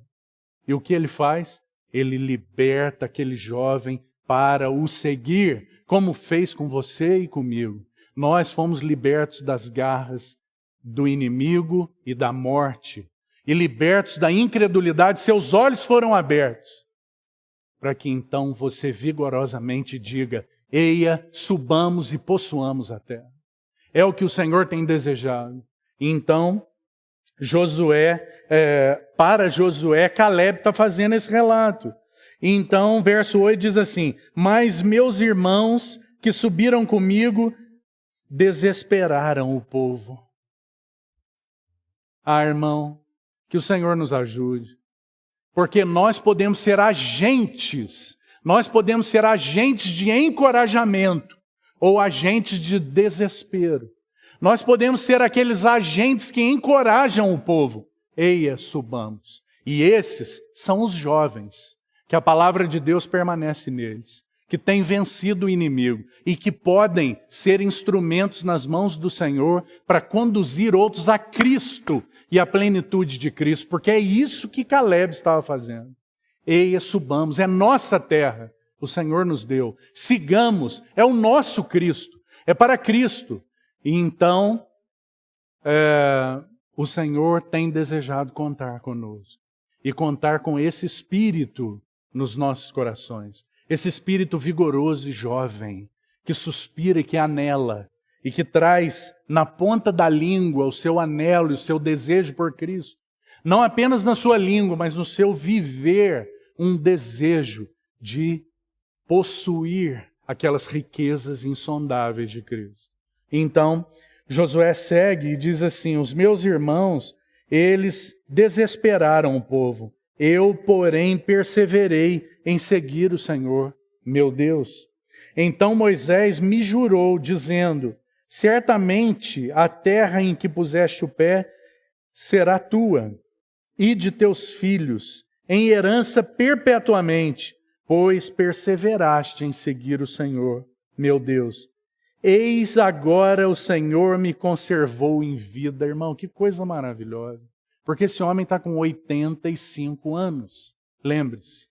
E o que ele faz? Ele liberta aquele jovem para o seguir, como fez com você e comigo. Nós fomos libertos das garras do inimigo e da morte. E libertos da incredulidade, seus olhos foram abertos. Para que então você vigorosamente diga, eia, subamos e possuamos a terra. É o que o Senhor tem desejado. E então, para Josué, Caleb está fazendo esse relato. E então, verso 8 diz assim, mas meus irmãos que subiram comigo desesperaram o povo. Irmão, que o Senhor nos ajude. Porque nós podemos ser agentes de encorajamento ou agentes de desespero. Nós podemos ser aqueles agentes que encorajam o povo. Eia, subamos. E esses são os jovens, que a palavra de Deus permanece neles, que têm vencido o inimigo e que podem ser instrumentos nas mãos do Senhor para conduzir outros a Cristo e a plenitude de Cristo, porque é isso que Caleb estava fazendo. Eia, subamos, é nossa terra, o Senhor nos deu. Sigamos, é o nosso Cristo, é para Cristo. E então, o Senhor tem desejado contar conosco e contar com esse Espírito nos nossos corações. Esse Espírito vigoroso e jovem, que suspira e que anela. e que traz na ponta da língua o seu anelo e o seu desejo por Cristo. Não apenas na sua língua, mas no seu viver, um desejo de possuir aquelas riquezas insondáveis de Cristo. Então, Josué segue e diz assim: os meus irmãos, eles desesperaram o povo. Eu, porém, perseverei em seguir o Senhor, meu Deus. Então Moisés me jurou, dizendo: certamente a terra em que puseste o pé será tua e de teus filhos, em herança perpetuamente, pois perseveraste em seguir o Senhor, meu Deus. Eis agora o Senhor me conservou em vida. Irmão, que coisa maravilhosa. Porque esse homem está com 85 anos. Lembre-se.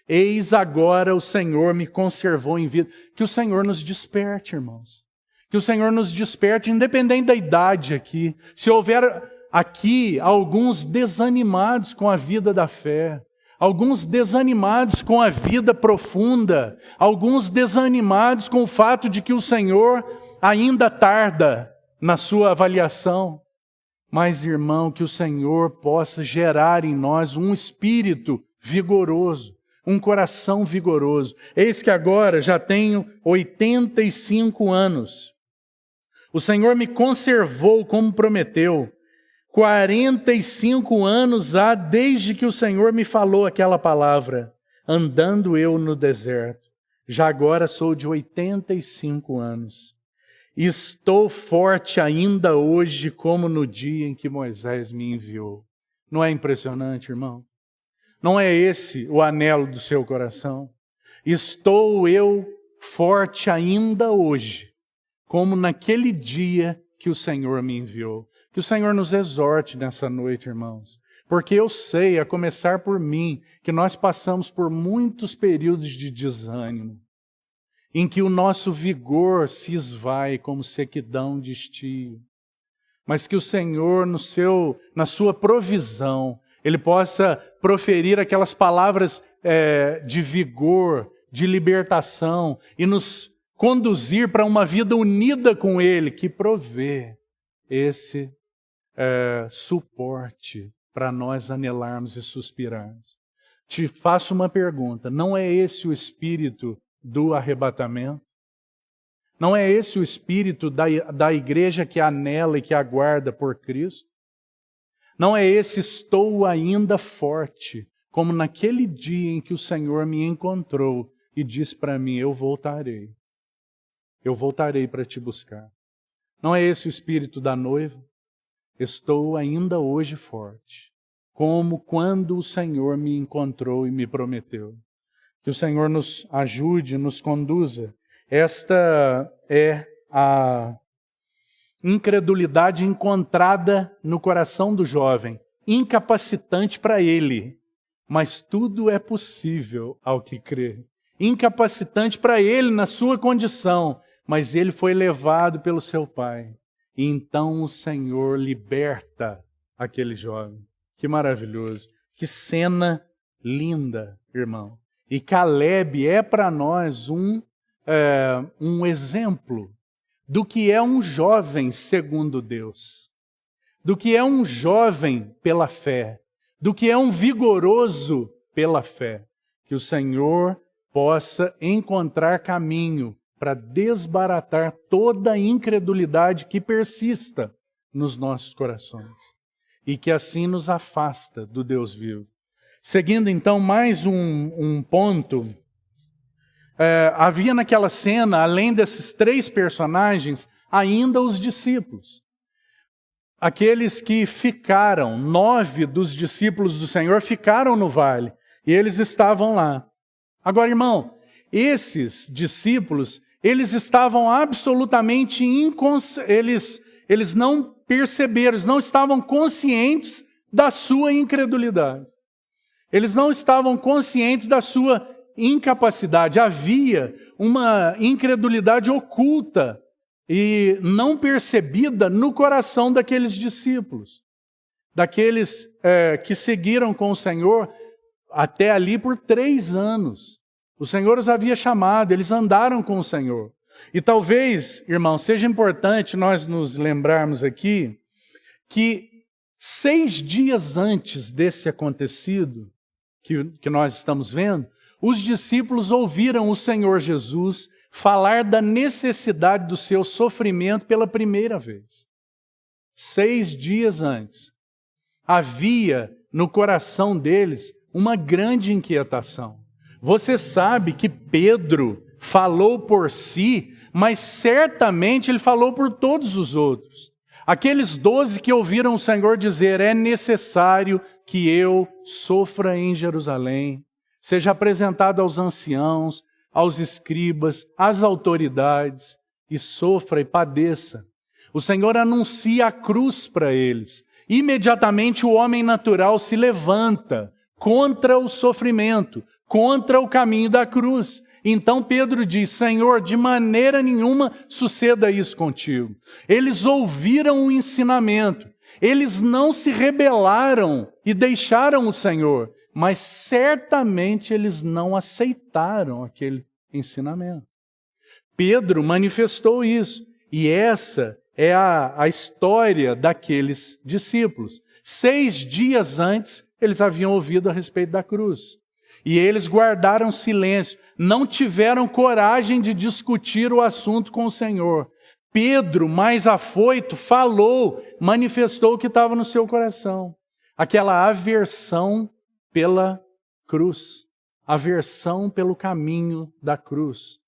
Eis agora o Senhor me conservou em vida. Que o Senhor nos desperte, irmãos. Que o Senhor nos desperte, independente da idade aqui. Se houver aqui alguns desanimados com a vida da fé, alguns desanimados com a vida profunda, alguns desanimados com o fato de que o Senhor ainda tarda na sua avaliação. Mas, irmão, que o Senhor possa gerar em nós um espírito vigoroso, um coração vigoroso. Eis que agora já tenho 85 anos. O Senhor me conservou como prometeu. 45 anos há desde que o Senhor me falou aquela palavra, andando eu no deserto. Já agora sou de 85 anos. Estou forte ainda hoje, como no dia em que Moisés me enviou. Não é impressionante, irmão? Não é esse o anelo do seu coração? Estou eu forte ainda hoje, como naquele dia que o Senhor me enviou. Que o Senhor nos exorte nessa noite, irmãos. Porque eu sei, a começar por mim, que nós passamos por muitos períodos de desânimo, em que o nosso vigor se esvai como sequidão de estio. Mas que o Senhor, na sua provisão, Ele possa proferir aquelas palavras de vigor, de libertação, e nos conduzir para uma vida unida com Ele, que provê esse suporte para nós anelarmos e suspirarmos. Te faço uma pergunta: não é esse o espírito do arrebatamento? Não é esse o espírito da igreja que anela e que aguarda por Cristo? Não é esse estou ainda forte, como naquele dia em que o Senhor me encontrou e disse para mim: eu voltarei para te buscar. Não é esse o espírito da noiva? Estou ainda hoje forte, como quando o Senhor me encontrou e me prometeu. Que o Senhor nos ajude, nos conduza. Esta é a incredulidade encontrada no coração do jovem, incapacitante para ele, mas tudo é possível ao que crê. Incapacitante para ele na sua condição, mas ele foi levado pelo seu pai. E então o Senhor liberta aquele jovem. Que maravilhoso. Que cena linda, irmão. E Caleb é para nós um exemplo do que é um jovem segundo Deus. Do que é um jovem pela fé. Do que é um vigoroso pela fé. Que o Senhor possa encontrar caminho para desbaratar toda a incredulidade que persista nos nossos corações. E que assim nos afasta do Deus vivo. Seguindo então mais um ponto, havia naquela cena, além desses 3 personagens, ainda os discípulos. Aqueles que ficaram, 9 dos discípulos do Senhor ficaram no vale. E eles estavam lá. Agora, irmão, esses discípulos, eles estavam absolutamente eles não perceberam, eles não estavam conscientes da sua incredulidade. Eles não estavam conscientes da sua incapacidade. Havia uma incredulidade oculta e não percebida no coração daqueles discípulos. Daqueles que seguiram com o Senhor até ali por 3 anos. O Senhor os havia chamado, eles andaram com o Senhor. E talvez, irmão, seja importante nós nos lembrarmos aqui que 6 dias antes desse acontecido que nós estamos vendo, os discípulos ouviram o Senhor Jesus falar da necessidade do seu sofrimento pela primeira vez. 6 dias antes, havia no coração deles uma grande inquietação. Você sabe que Pedro falou por si, mas certamente ele falou por todos os outros. Aqueles 12 que ouviram o Senhor dizer: é necessário que eu sofra em Jerusalém, seja apresentado aos anciãos, aos escribas, às autoridades, e sofra e padeça. O Senhor anuncia a cruz para eles. Imediatamente o homem natural se levanta contra o sofrimento, contra o caminho da cruz. Então Pedro diz: Senhor, de maneira nenhuma suceda isso contigo. Eles ouviram o ensinamento, eles não se rebelaram e deixaram o Senhor, mas certamente eles não aceitaram aquele ensinamento. Pedro manifestou isso, e essa é a história daqueles discípulos. 6 dias antes, eles haviam ouvido a respeito da cruz. E eles guardaram silêncio, não tiveram coragem de discutir o assunto com o Senhor. Pedro, mais afoito, falou, manifestou o que estava no seu coração. Aquela aversão pela cruz, aversão pelo caminho da cruz.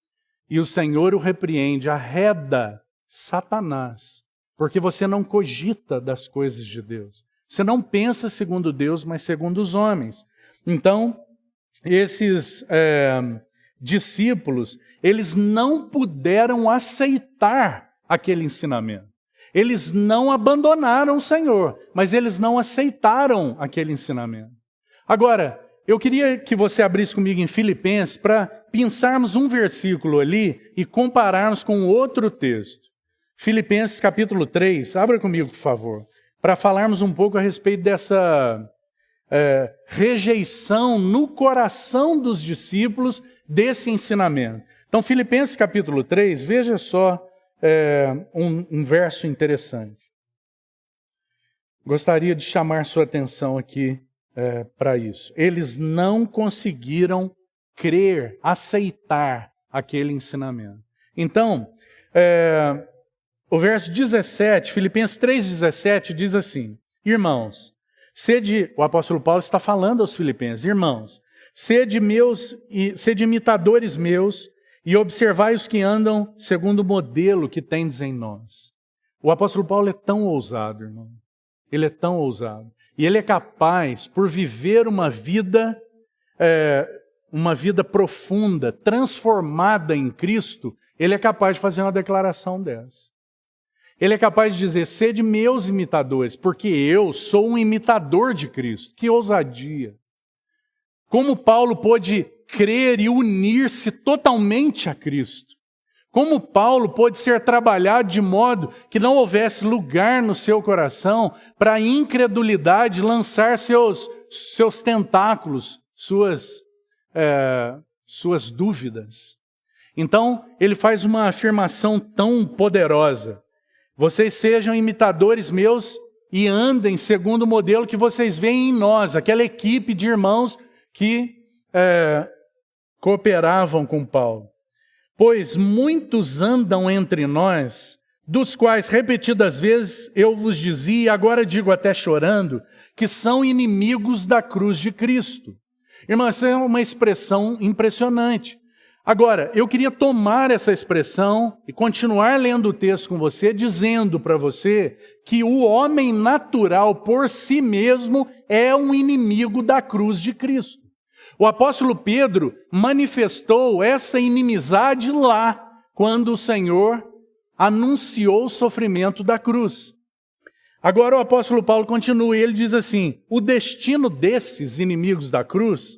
E o Senhor o repreende: arreda, Satanás, porque você não cogita das coisas de Deus. Você não pensa segundo Deus, mas segundo os homens. Então, esses discípulos, eles não puderam aceitar aquele ensinamento. Eles não abandonaram o Senhor, mas eles não aceitaram aquele ensinamento. Agora, eu queria que você abrisse comigo em Filipenses para pensarmos um versículo ali e compararmos com outro texto. Filipenses capítulo 3, abra comigo, por favor, para falarmos um pouco a respeito dessa rejeição no coração dos discípulos desse ensinamento. Então, Filipenses capítulo 3, veja só um verso interessante. Gostaria de chamar sua atenção aqui para isso. Eles não conseguiram crer, aceitar aquele ensinamento. Então, o verso 17, Filipenses 3,17 diz assim: irmãos, o apóstolo Paulo está falando aos filipenses: irmãos, sede imitadores meus e observai os que andam segundo o modelo que tendes em nós. O apóstolo Paulo é tão ousado, irmão. Ele é tão ousado. E ele é capaz, por viver uma vida profunda, transformada em Cristo, ele é capaz de fazer uma declaração dessa. Ele é capaz de dizer: sede meus imitadores, porque eu sou um imitador de Cristo. Que ousadia! Como Paulo pôde crer e unir-se totalmente a Cristo. Como Paulo pôde ser trabalhado de modo que não houvesse lugar no seu coração para a incredulidade lançar seus tentáculos, suas dúvidas. Então, ele faz uma afirmação tão poderosa: vocês sejam imitadores meus e andem segundo o modelo que vocês veem em nós, aquela equipe de irmãos que cooperavam com Paulo. Pois muitos andam entre nós, dos quais repetidas vezes eu vos dizia, e agora digo até chorando, que são inimigos da cruz de Cristo. Irmão, essa é uma expressão impressionante. Agora, eu queria tomar essa expressão e continuar lendo o texto com você, dizendo para você que o homem natural por si mesmo é um inimigo da cruz de Cristo. O apóstolo Pedro manifestou essa inimizade lá, quando o Senhor anunciou o sofrimento da cruz. Agora o apóstolo Paulo continua e ele diz assim: o destino desses inimigos da cruz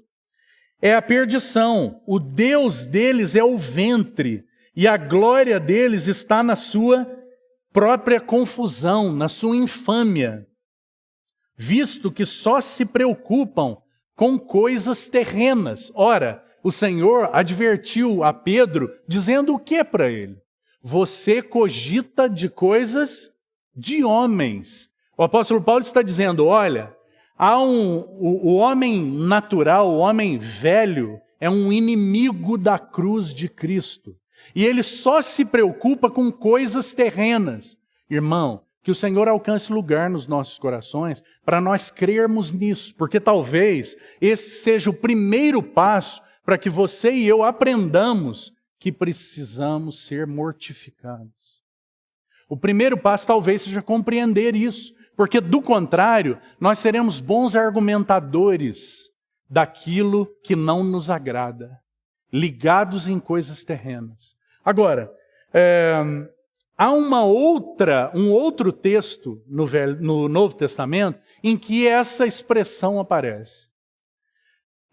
é a perdição, o Deus deles é o ventre, e a glória deles está na sua própria confusão, na sua infâmia, visto que só se preocupam com coisas terrenas. Ora, o Senhor advertiu a Pedro, dizendo o que para ele? você cogita de coisas de homens. O apóstolo Paulo está dizendo, olha, o homem natural, o homem velho, é um inimigo da cruz de Cristo. E ele só se preocupa com coisas terrenas. Irmão, que o Senhor alcance lugar nos nossos corações para nós crermos nisso, porque talvez esse seja o primeiro passo para que você e eu aprendamos que precisamos ser mortificados. O primeiro passo talvez seja compreender isso, porque do contrário, nós seremos bons argumentadores daquilo que não nos agrada, ligados em coisas terrenas. Agora, há um outro texto no Novo Testamento em que essa expressão aparece.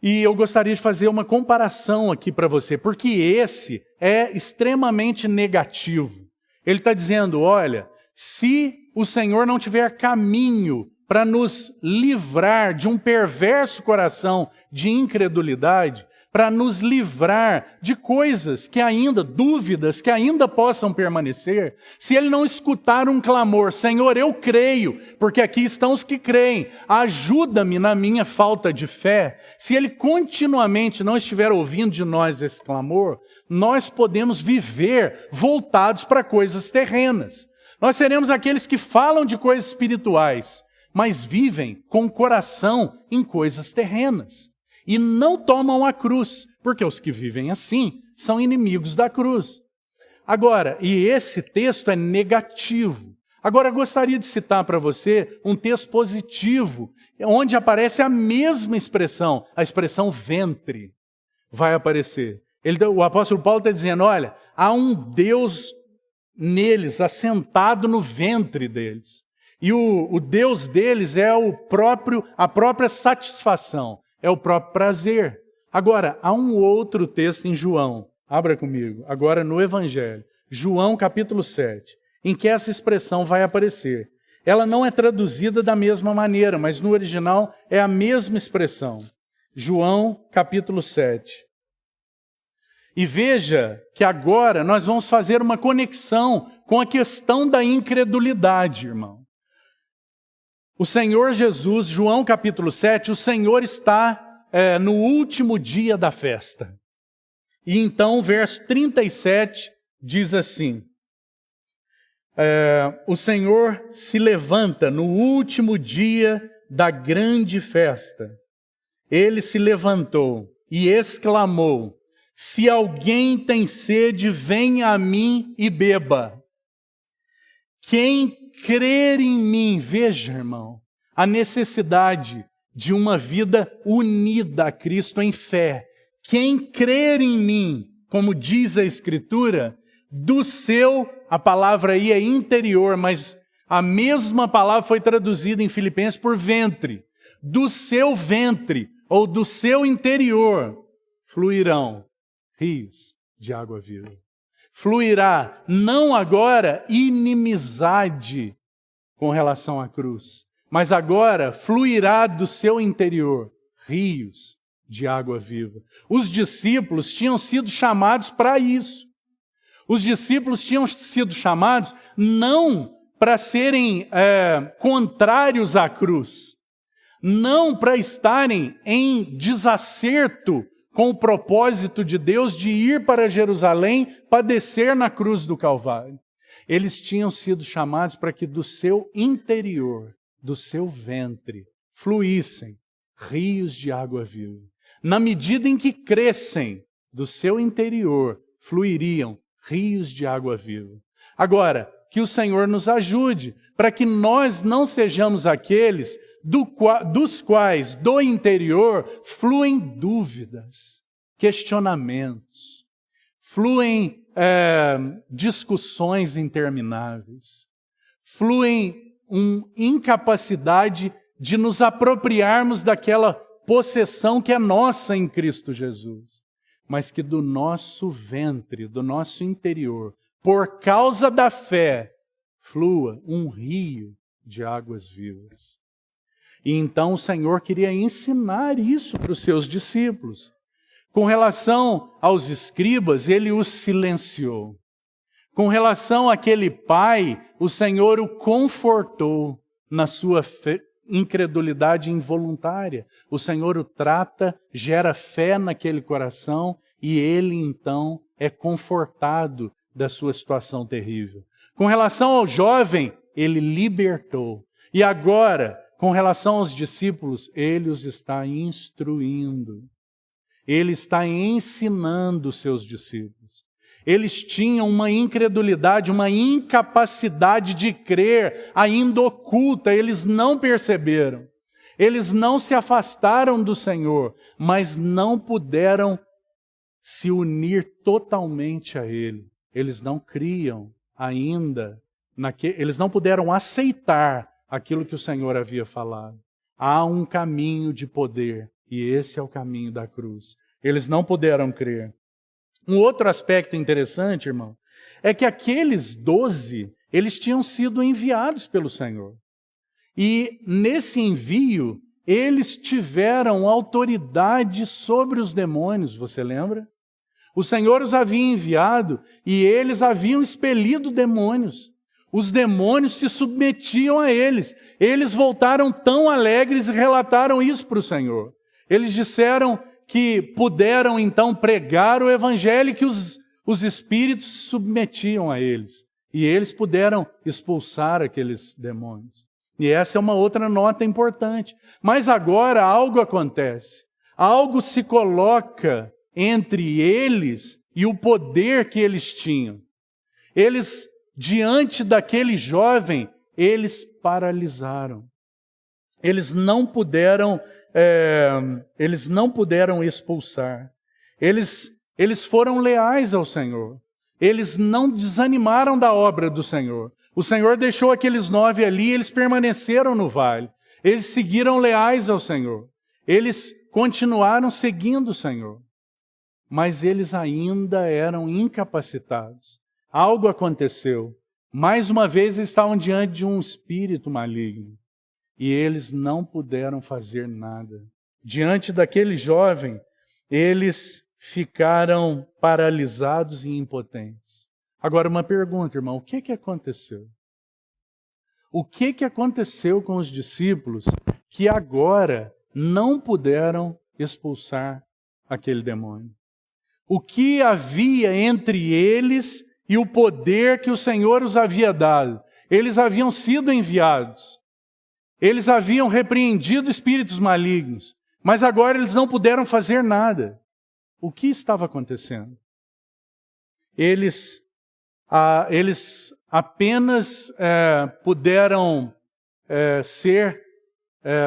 E eu gostaria de fazer uma comparação aqui para você, porque esse é extremamente negativo. Ele está dizendo, olha, se o Senhor não tiver caminho para nos livrar de um perverso coração de incredulidade, para nos livrar de coisas que ainda, dúvidas que ainda possam permanecer, se Ele não escutar um clamor, Senhor, eu creio, porque aqui estão os que creem, ajuda-me na minha falta de fé, se Ele continuamente não estiver ouvindo de nós esse clamor, nós podemos viver voltados para coisas terrenas. Nós seremos aqueles que falam de coisas espirituais, mas vivem com o coração em coisas terrenas. E não tomam a cruz, porque os que vivem assim são inimigos da cruz. Agora, e esse texto é negativo. Agora, eu gostaria de citar para você um texto positivo, onde aparece a mesma expressão, a expressão ventre vai aparecer. O apóstolo Paulo está dizendo, olha, há um Deus neles, assentado no ventre deles. E o Deus deles é a própria satisfação. É o próprio prazer. Agora, há um outro texto em João, abra comigo, agora no Evangelho, João capítulo 7, em que essa expressão vai aparecer. Ela não é traduzida da mesma maneira, mas no original é a mesma expressão. João capítulo 7. E veja que agora nós vamos fazer uma conexão com a questão da incredulidade, irmão. O Senhor Jesus, João capítulo 7, o Senhor está no último dia da festa. E então o verso 37 diz assim, o Senhor se levanta no último dia da grande festa. Ele se levantou e exclamou, se alguém tem sede, venha a mim e beba. Quem crer em mim, veja, irmão, a necessidade de uma vida unida a Cristo em fé. Quem crer em mim, como diz a Escritura, a palavra aí é interior, mas a mesma palavra foi traduzida em Filipenses por ventre. Do seu ventre, ou do seu interior, fluirão rios de água viva. Fluirá, não agora, inimizade com relação à cruz, mas agora fluirá do seu interior rios de água viva. Os discípulos tinham sido chamados para isso. Os discípulos tinham sido chamados não para serem contrários à cruz, não para estarem em desacerto com o propósito de Deus de ir para Jerusalém, padecer na cruz do Calvário. Eles tinham sido chamados para que do seu interior, do seu ventre, fluíssem rios de água viva. Na medida em que crescem, do seu interior fluiriam rios de água viva. Agora, que o Senhor nos ajude, para que nós não sejamos aqueles dos quais, do interior, fluem dúvidas, questionamentos, fluem discussões intermináveis, fluem incapacidade de nos apropriarmos daquela possessão que é nossa em Cristo Jesus, mas que do nosso ventre, do nosso interior, por causa da fé, flua um rio de águas vivas. E então o Senhor queria ensinar isso para os seus discípulos. Com relação aos escribas, ele os silenciou. Com relação àquele pai, o Senhor o confortou na sua incredulidade involuntária. O Senhor o trata, gera fé naquele coração e ele então é confortado da sua situação terrível. Com relação ao jovem, ele libertou. E agora, com relação aos discípulos, ele os está instruindo. Ele está ensinando os seus discípulos. Eles tinham uma incredulidade, uma incapacidade de crer ainda oculta, eles não perceberam. Eles não se afastaram do Senhor, mas não puderam se unir totalmente a Ele. Eles não criam ainda, eles não puderam aceitar aquilo que o Senhor havia falado. Há um caminho de poder, e esse é o caminho da cruz. Eles não puderam crer. Um outro aspecto interessante, irmão, é que aqueles 12, eles tinham sido enviados pelo Senhor. E nesse envio, eles tiveram autoridade sobre os demônios, você lembra? O Senhor os havia enviado e eles haviam expelido demônios. Os demônios se submetiam a eles. Eles voltaram tão alegres e relataram isso para o Senhor. Eles disseram que puderam então pregar o evangelho e que os espíritos se submetiam a eles. E eles puderam expulsar aqueles demônios. E essa é uma outra nota importante. Mas agora algo acontece. Algo se coloca entre eles e o poder que eles tinham. Eles, diante daquele jovem, eles paralisaram. Eles não puderam expulsar. Eles foram leais ao Senhor. Eles não desanimaram da obra do Senhor. O Senhor deixou aqueles 9 ali, eles permaneceram no vale. Eles seguiram leais ao Senhor. Eles continuaram seguindo o Senhor. Mas eles ainda eram incapacitados. Algo aconteceu. Mais uma vez eles estavam diante de um espírito maligno. E eles não puderam fazer nada. Diante daquele jovem, eles ficaram paralisados e impotentes. Agora uma pergunta, irmão, o que aconteceu? O que aconteceu com os discípulos que agora não puderam expulsar aquele demônio? O que havia entre eles e o poder que o Senhor os havia dado? Eles haviam sido enviados. Eles haviam repreendido espíritos malignos, mas agora eles não puderam fazer nada. O que estava acontecendo? Eles apenas puderam ser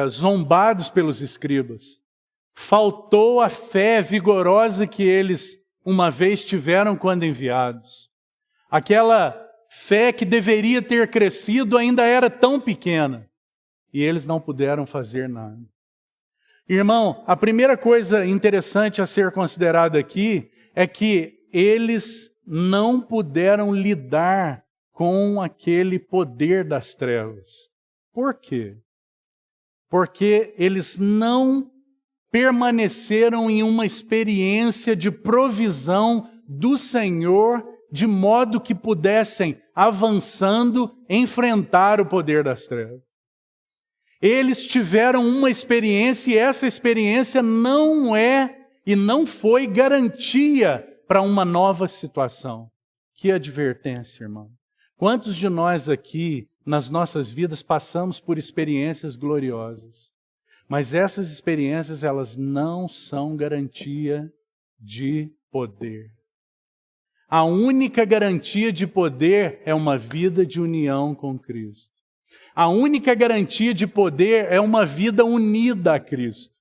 zombados pelos escribas. Faltou a fé vigorosa que eles uma vez tiveram quando enviados. Aquela fé que deveria ter crescido ainda era tão pequena. E eles não puderam fazer nada. Irmão, a primeira coisa interessante a ser considerada aqui é que eles não puderam lidar com aquele poder das trevas. Por quê? Porque eles não permaneceram em uma experiência de provisão do Senhor, de modo que pudessem, avançando, enfrentar o poder das trevas. Eles tiveram uma experiência e essa experiência não é e não foi garantia para uma nova situação. Que advertência, irmão. Quantos de nós aqui, nas nossas vidas, passamos por experiências gloriosas? Mas essas experiências, elas não são garantia de poder. A única garantia de poder é uma vida de união com Cristo. A única garantia de poder é uma vida unida a Cristo.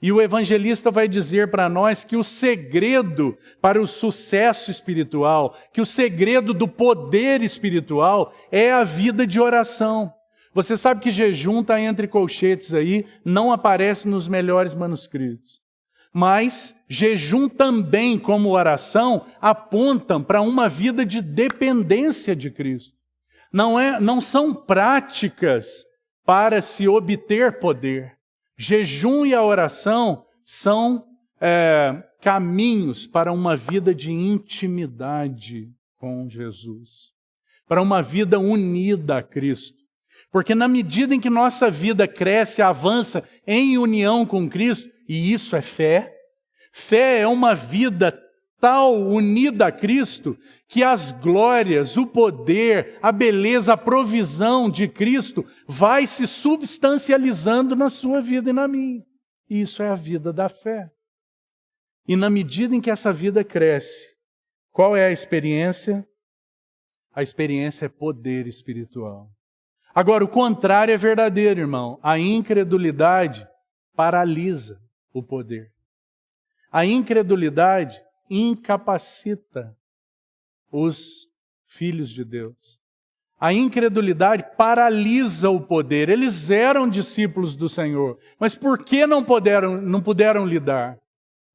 E o evangelista vai dizer para nós que o segredo para o sucesso espiritual, que o segredo do poder espiritual é a vida de oração. Você sabe que jejum está entre colchetes aí, não aparece nos melhores manuscritos. Mas jejum também, como oração, apontam para uma vida de dependência de Cristo. Não são práticas para se obter poder. Jejum e a oração são caminhos para uma vida de intimidade com Jesus, para uma vida unida a Cristo. Porque na medida em que nossa vida cresce, avança em união com Cristo, e isso é fé, fé é uma vida tal unida a Cristo, que as glórias, o poder, a beleza, a provisão de Cristo vai se substancializando na sua vida e na minha. Isso é a vida da fé. E na medida em que essa vida cresce, qual é a experiência? A experiência é poder espiritual. Agora, o contrário é verdadeiro, irmão. A incredulidade paralisa o poder. A incredulidade incapacita os filhos de Deus. A incredulidade paralisa o poder. Eles eram discípulos do Senhor, mas por que não puderam lidar?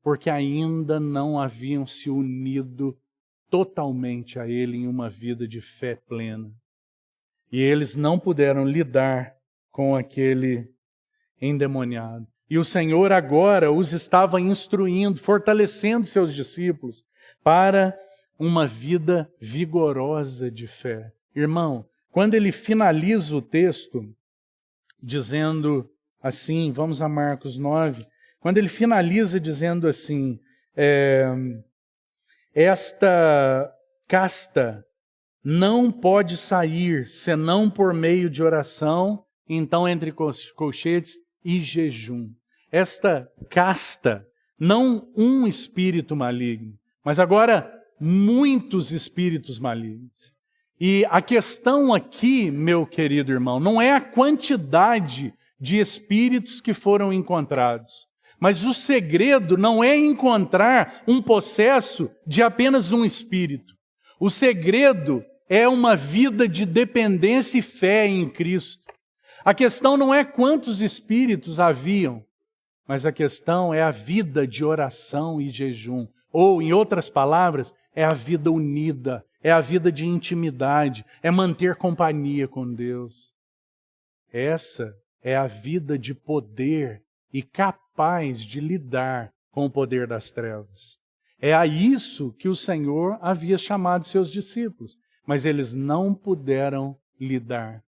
Porque ainda não haviam se unido totalmente a Ele em uma vida de fé plena. E eles não puderam lidar com aquele endemoniado. E o Senhor agora os estava instruindo, fortalecendo seus discípulos para uma vida vigorosa de fé. Irmão, quando ele finaliza o texto, dizendo assim, vamos a Marcos 9, quando ele finaliza dizendo assim, esta casta não pode sair senão por meio de oração, então entre colchetes e jejum. Esta casta, não um espírito maligno, mas agora muitos espíritos malignos. E a questão aqui, meu querido irmão, não é a quantidade de espíritos que foram encontrados, mas o segredo não é encontrar um possesso de apenas um espírito. O segredo é uma vida de dependência e fé em Cristo. A questão não é quantos espíritos haviam, mas a questão é a vida de oração e jejum. Ou, em outras palavras, é a vida unida, é a vida de intimidade, é manter companhia com Deus. Essa é a vida de poder e capaz de lidar com o poder das trevas. É a isso que o Senhor havia chamado seus discípulos, mas eles não puderam lidar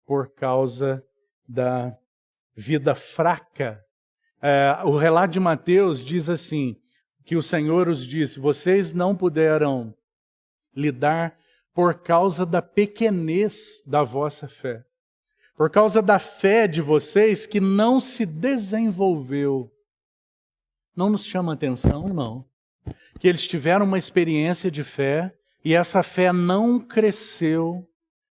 por causa da vida fraca. O relato de Mateus diz assim, que o Senhor os disse, vocês não puderam lidar por causa da pequenez da vossa fé. Por causa da fé de vocês que não se desenvolveu. Não nos chama atenção, irmão, que eles tiveram uma experiência de fé e essa fé não cresceu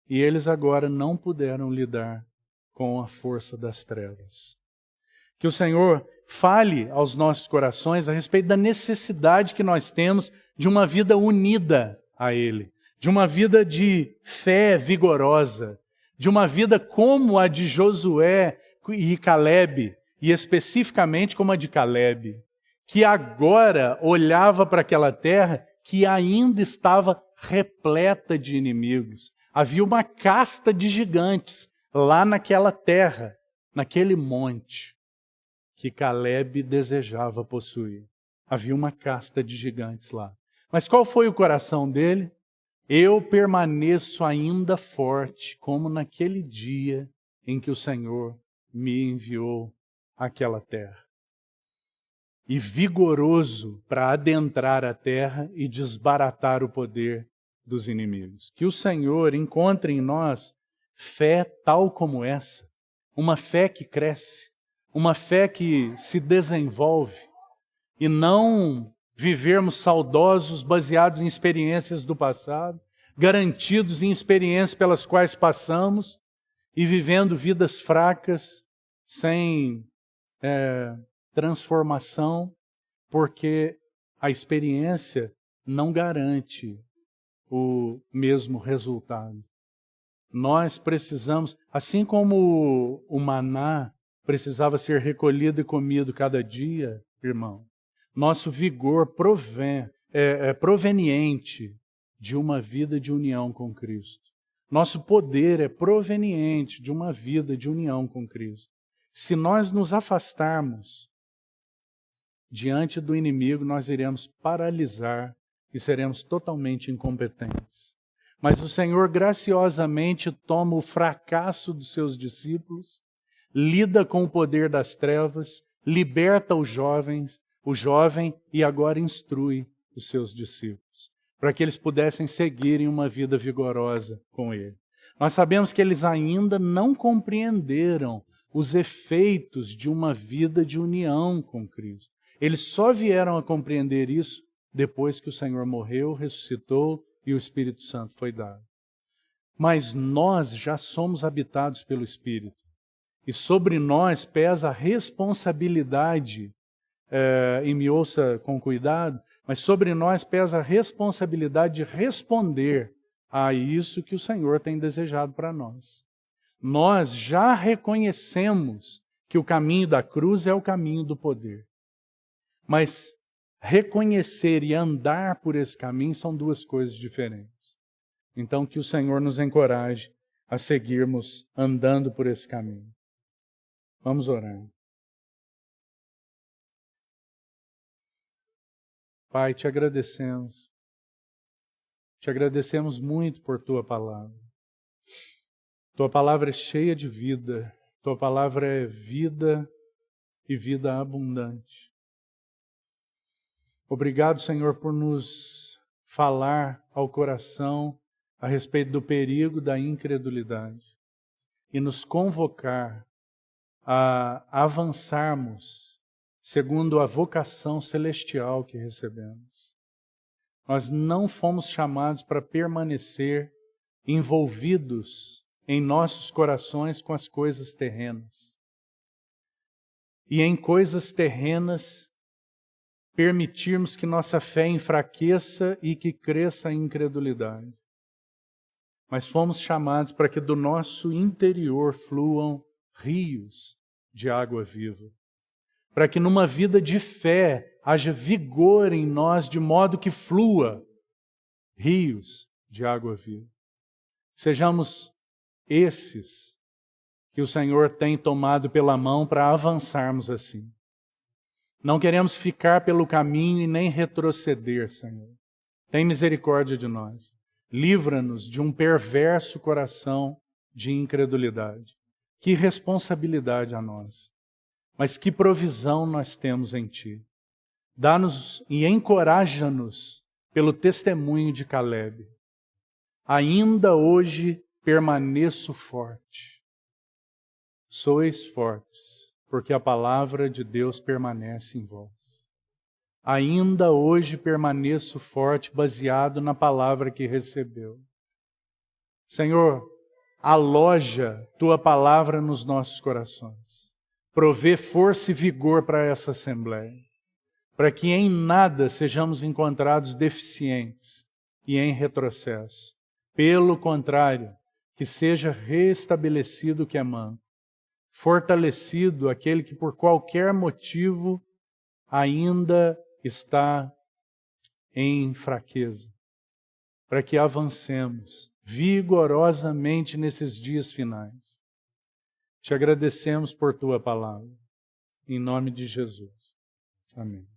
e eles agora não puderam lidar com a força das trevas. Que o Senhor fale aos nossos corações a respeito da necessidade que nós temos de uma vida unida a Ele, de uma vida de fé vigorosa, de uma vida como a de Josué e Calebe, e especificamente como a de Calebe, que agora olhava para aquela terra que ainda estava repleta de inimigos. Havia uma casta de gigantes lá naquela terra, naquele monte, que Calebe desejava possuir. Havia uma casta de gigantes lá. Mas qual foi o coração dele? Eu permaneço ainda forte, como naquele dia em que o Senhor me enviou àquela terra. E vigoroso para adentrar a terra e desbaratar o poder dos inimigos. Que o Senhor encontre em nós fé tal como essa, uma fé que cresce, uma fé que se desenvolve, e não vivermos saudosos baseados em experiências do passado, garantidos em experiências pelas quais passamos e vivendo vidas fracas, sem transformação, porque a experiência não garante o mesmo resultado. Nós precisamos, assim como o maná precisava ser recolhido e comido cada dia, irmão, nosso vigor é proveniente de uma vida de união com Cristo. Nosso poder é proveniente de uma vida de união com Cristo. Se nós nos afastarmos diante do inimigo, nós iremos paralisar e seremos totalmente incompetentes. Mas o Senhor graciosamente toma o fracasso dos seus discípulos, lida com o poder das trevas, liberta o jovem e agora instrui os seus discípulos, para que eles pudessem seguirem uma vida vigorosa com Ele. Nós sabemos que eles ainda não compreenderam os efeitos de uma vida de união com Cristo. Eles só vieram a compreender isso depois que o Senhor morreu, ressuscitou e o Espírito Santo foi dado. Mas nós já somos habitados pelo Espírito. E sobre nós pesa a responsabilidade, e me ouça com cuidado, mas sobre nós pesa a responsabilidade de responder a isso que o Senhor tem desejado para nós. Nós já reconhecemos que o caminho da cruz é o caminho do poder. Mas reconhecer e andar por esse caminho são duas coisas diferentes. Então, que o Senhor nos encoraje a seguirmos andando por esse caminho. Vamos orar. Pai, te agradecemos. Te agradecemos muito por Tua palavra. Tua palavra é cheia de vida. Tua palavra é vida e vida abundante. Obrigado, Senhor, por nos falar ao coração a respeito do perigo da incredulidade e nos convocar a avançarmos segundo a vocação celestial que recebemos. Nós não fomos chamados para permanecer envolvidos em nossos corações com as coisas terrenas. E em coisas terrenas, permitirmos que nossa fé enfraqueça e que cresça a incredulidade. Mas fomos chamados para que do nosso interior fluam rios de água viva. Para que numa vida de fé haja vigor em nós, de modo que flua rios de água viva. Sejamos esses que o Senhor tem tomado pela mão para avançarmos assim. Não queremos ficar pelo caminho e nem retroceder, Senhor. Tem misericórdia de nós. Livra-nos de um perverso coração de incredulidade. Que responsabilidade a nós. Mas que provisão nós temos em Ti. Dá-nos e encoraja-nos pelo testemunho de Calebe. Ainda hoje permaneço forte. Sois fortes, porque a palavra de Deus permanece em vós. Ainda hoje permaneço forte, baseado na palavra que recebeu. Senhor, aloja Tua palavra nos nossos corações. Provê força e vigor para essa assembleia, para que em nada sejamos encontrados deficientes e em retrocesso. Pelo contrário, que seja restabelecido o que é manco, fortalecido aquele que por qualquer motivo ainda está em fraqueza, para que avancemos vigorosamente nesses dias finais. Te agradecemos por Tua palavra. Em nome de Jesus. Amém.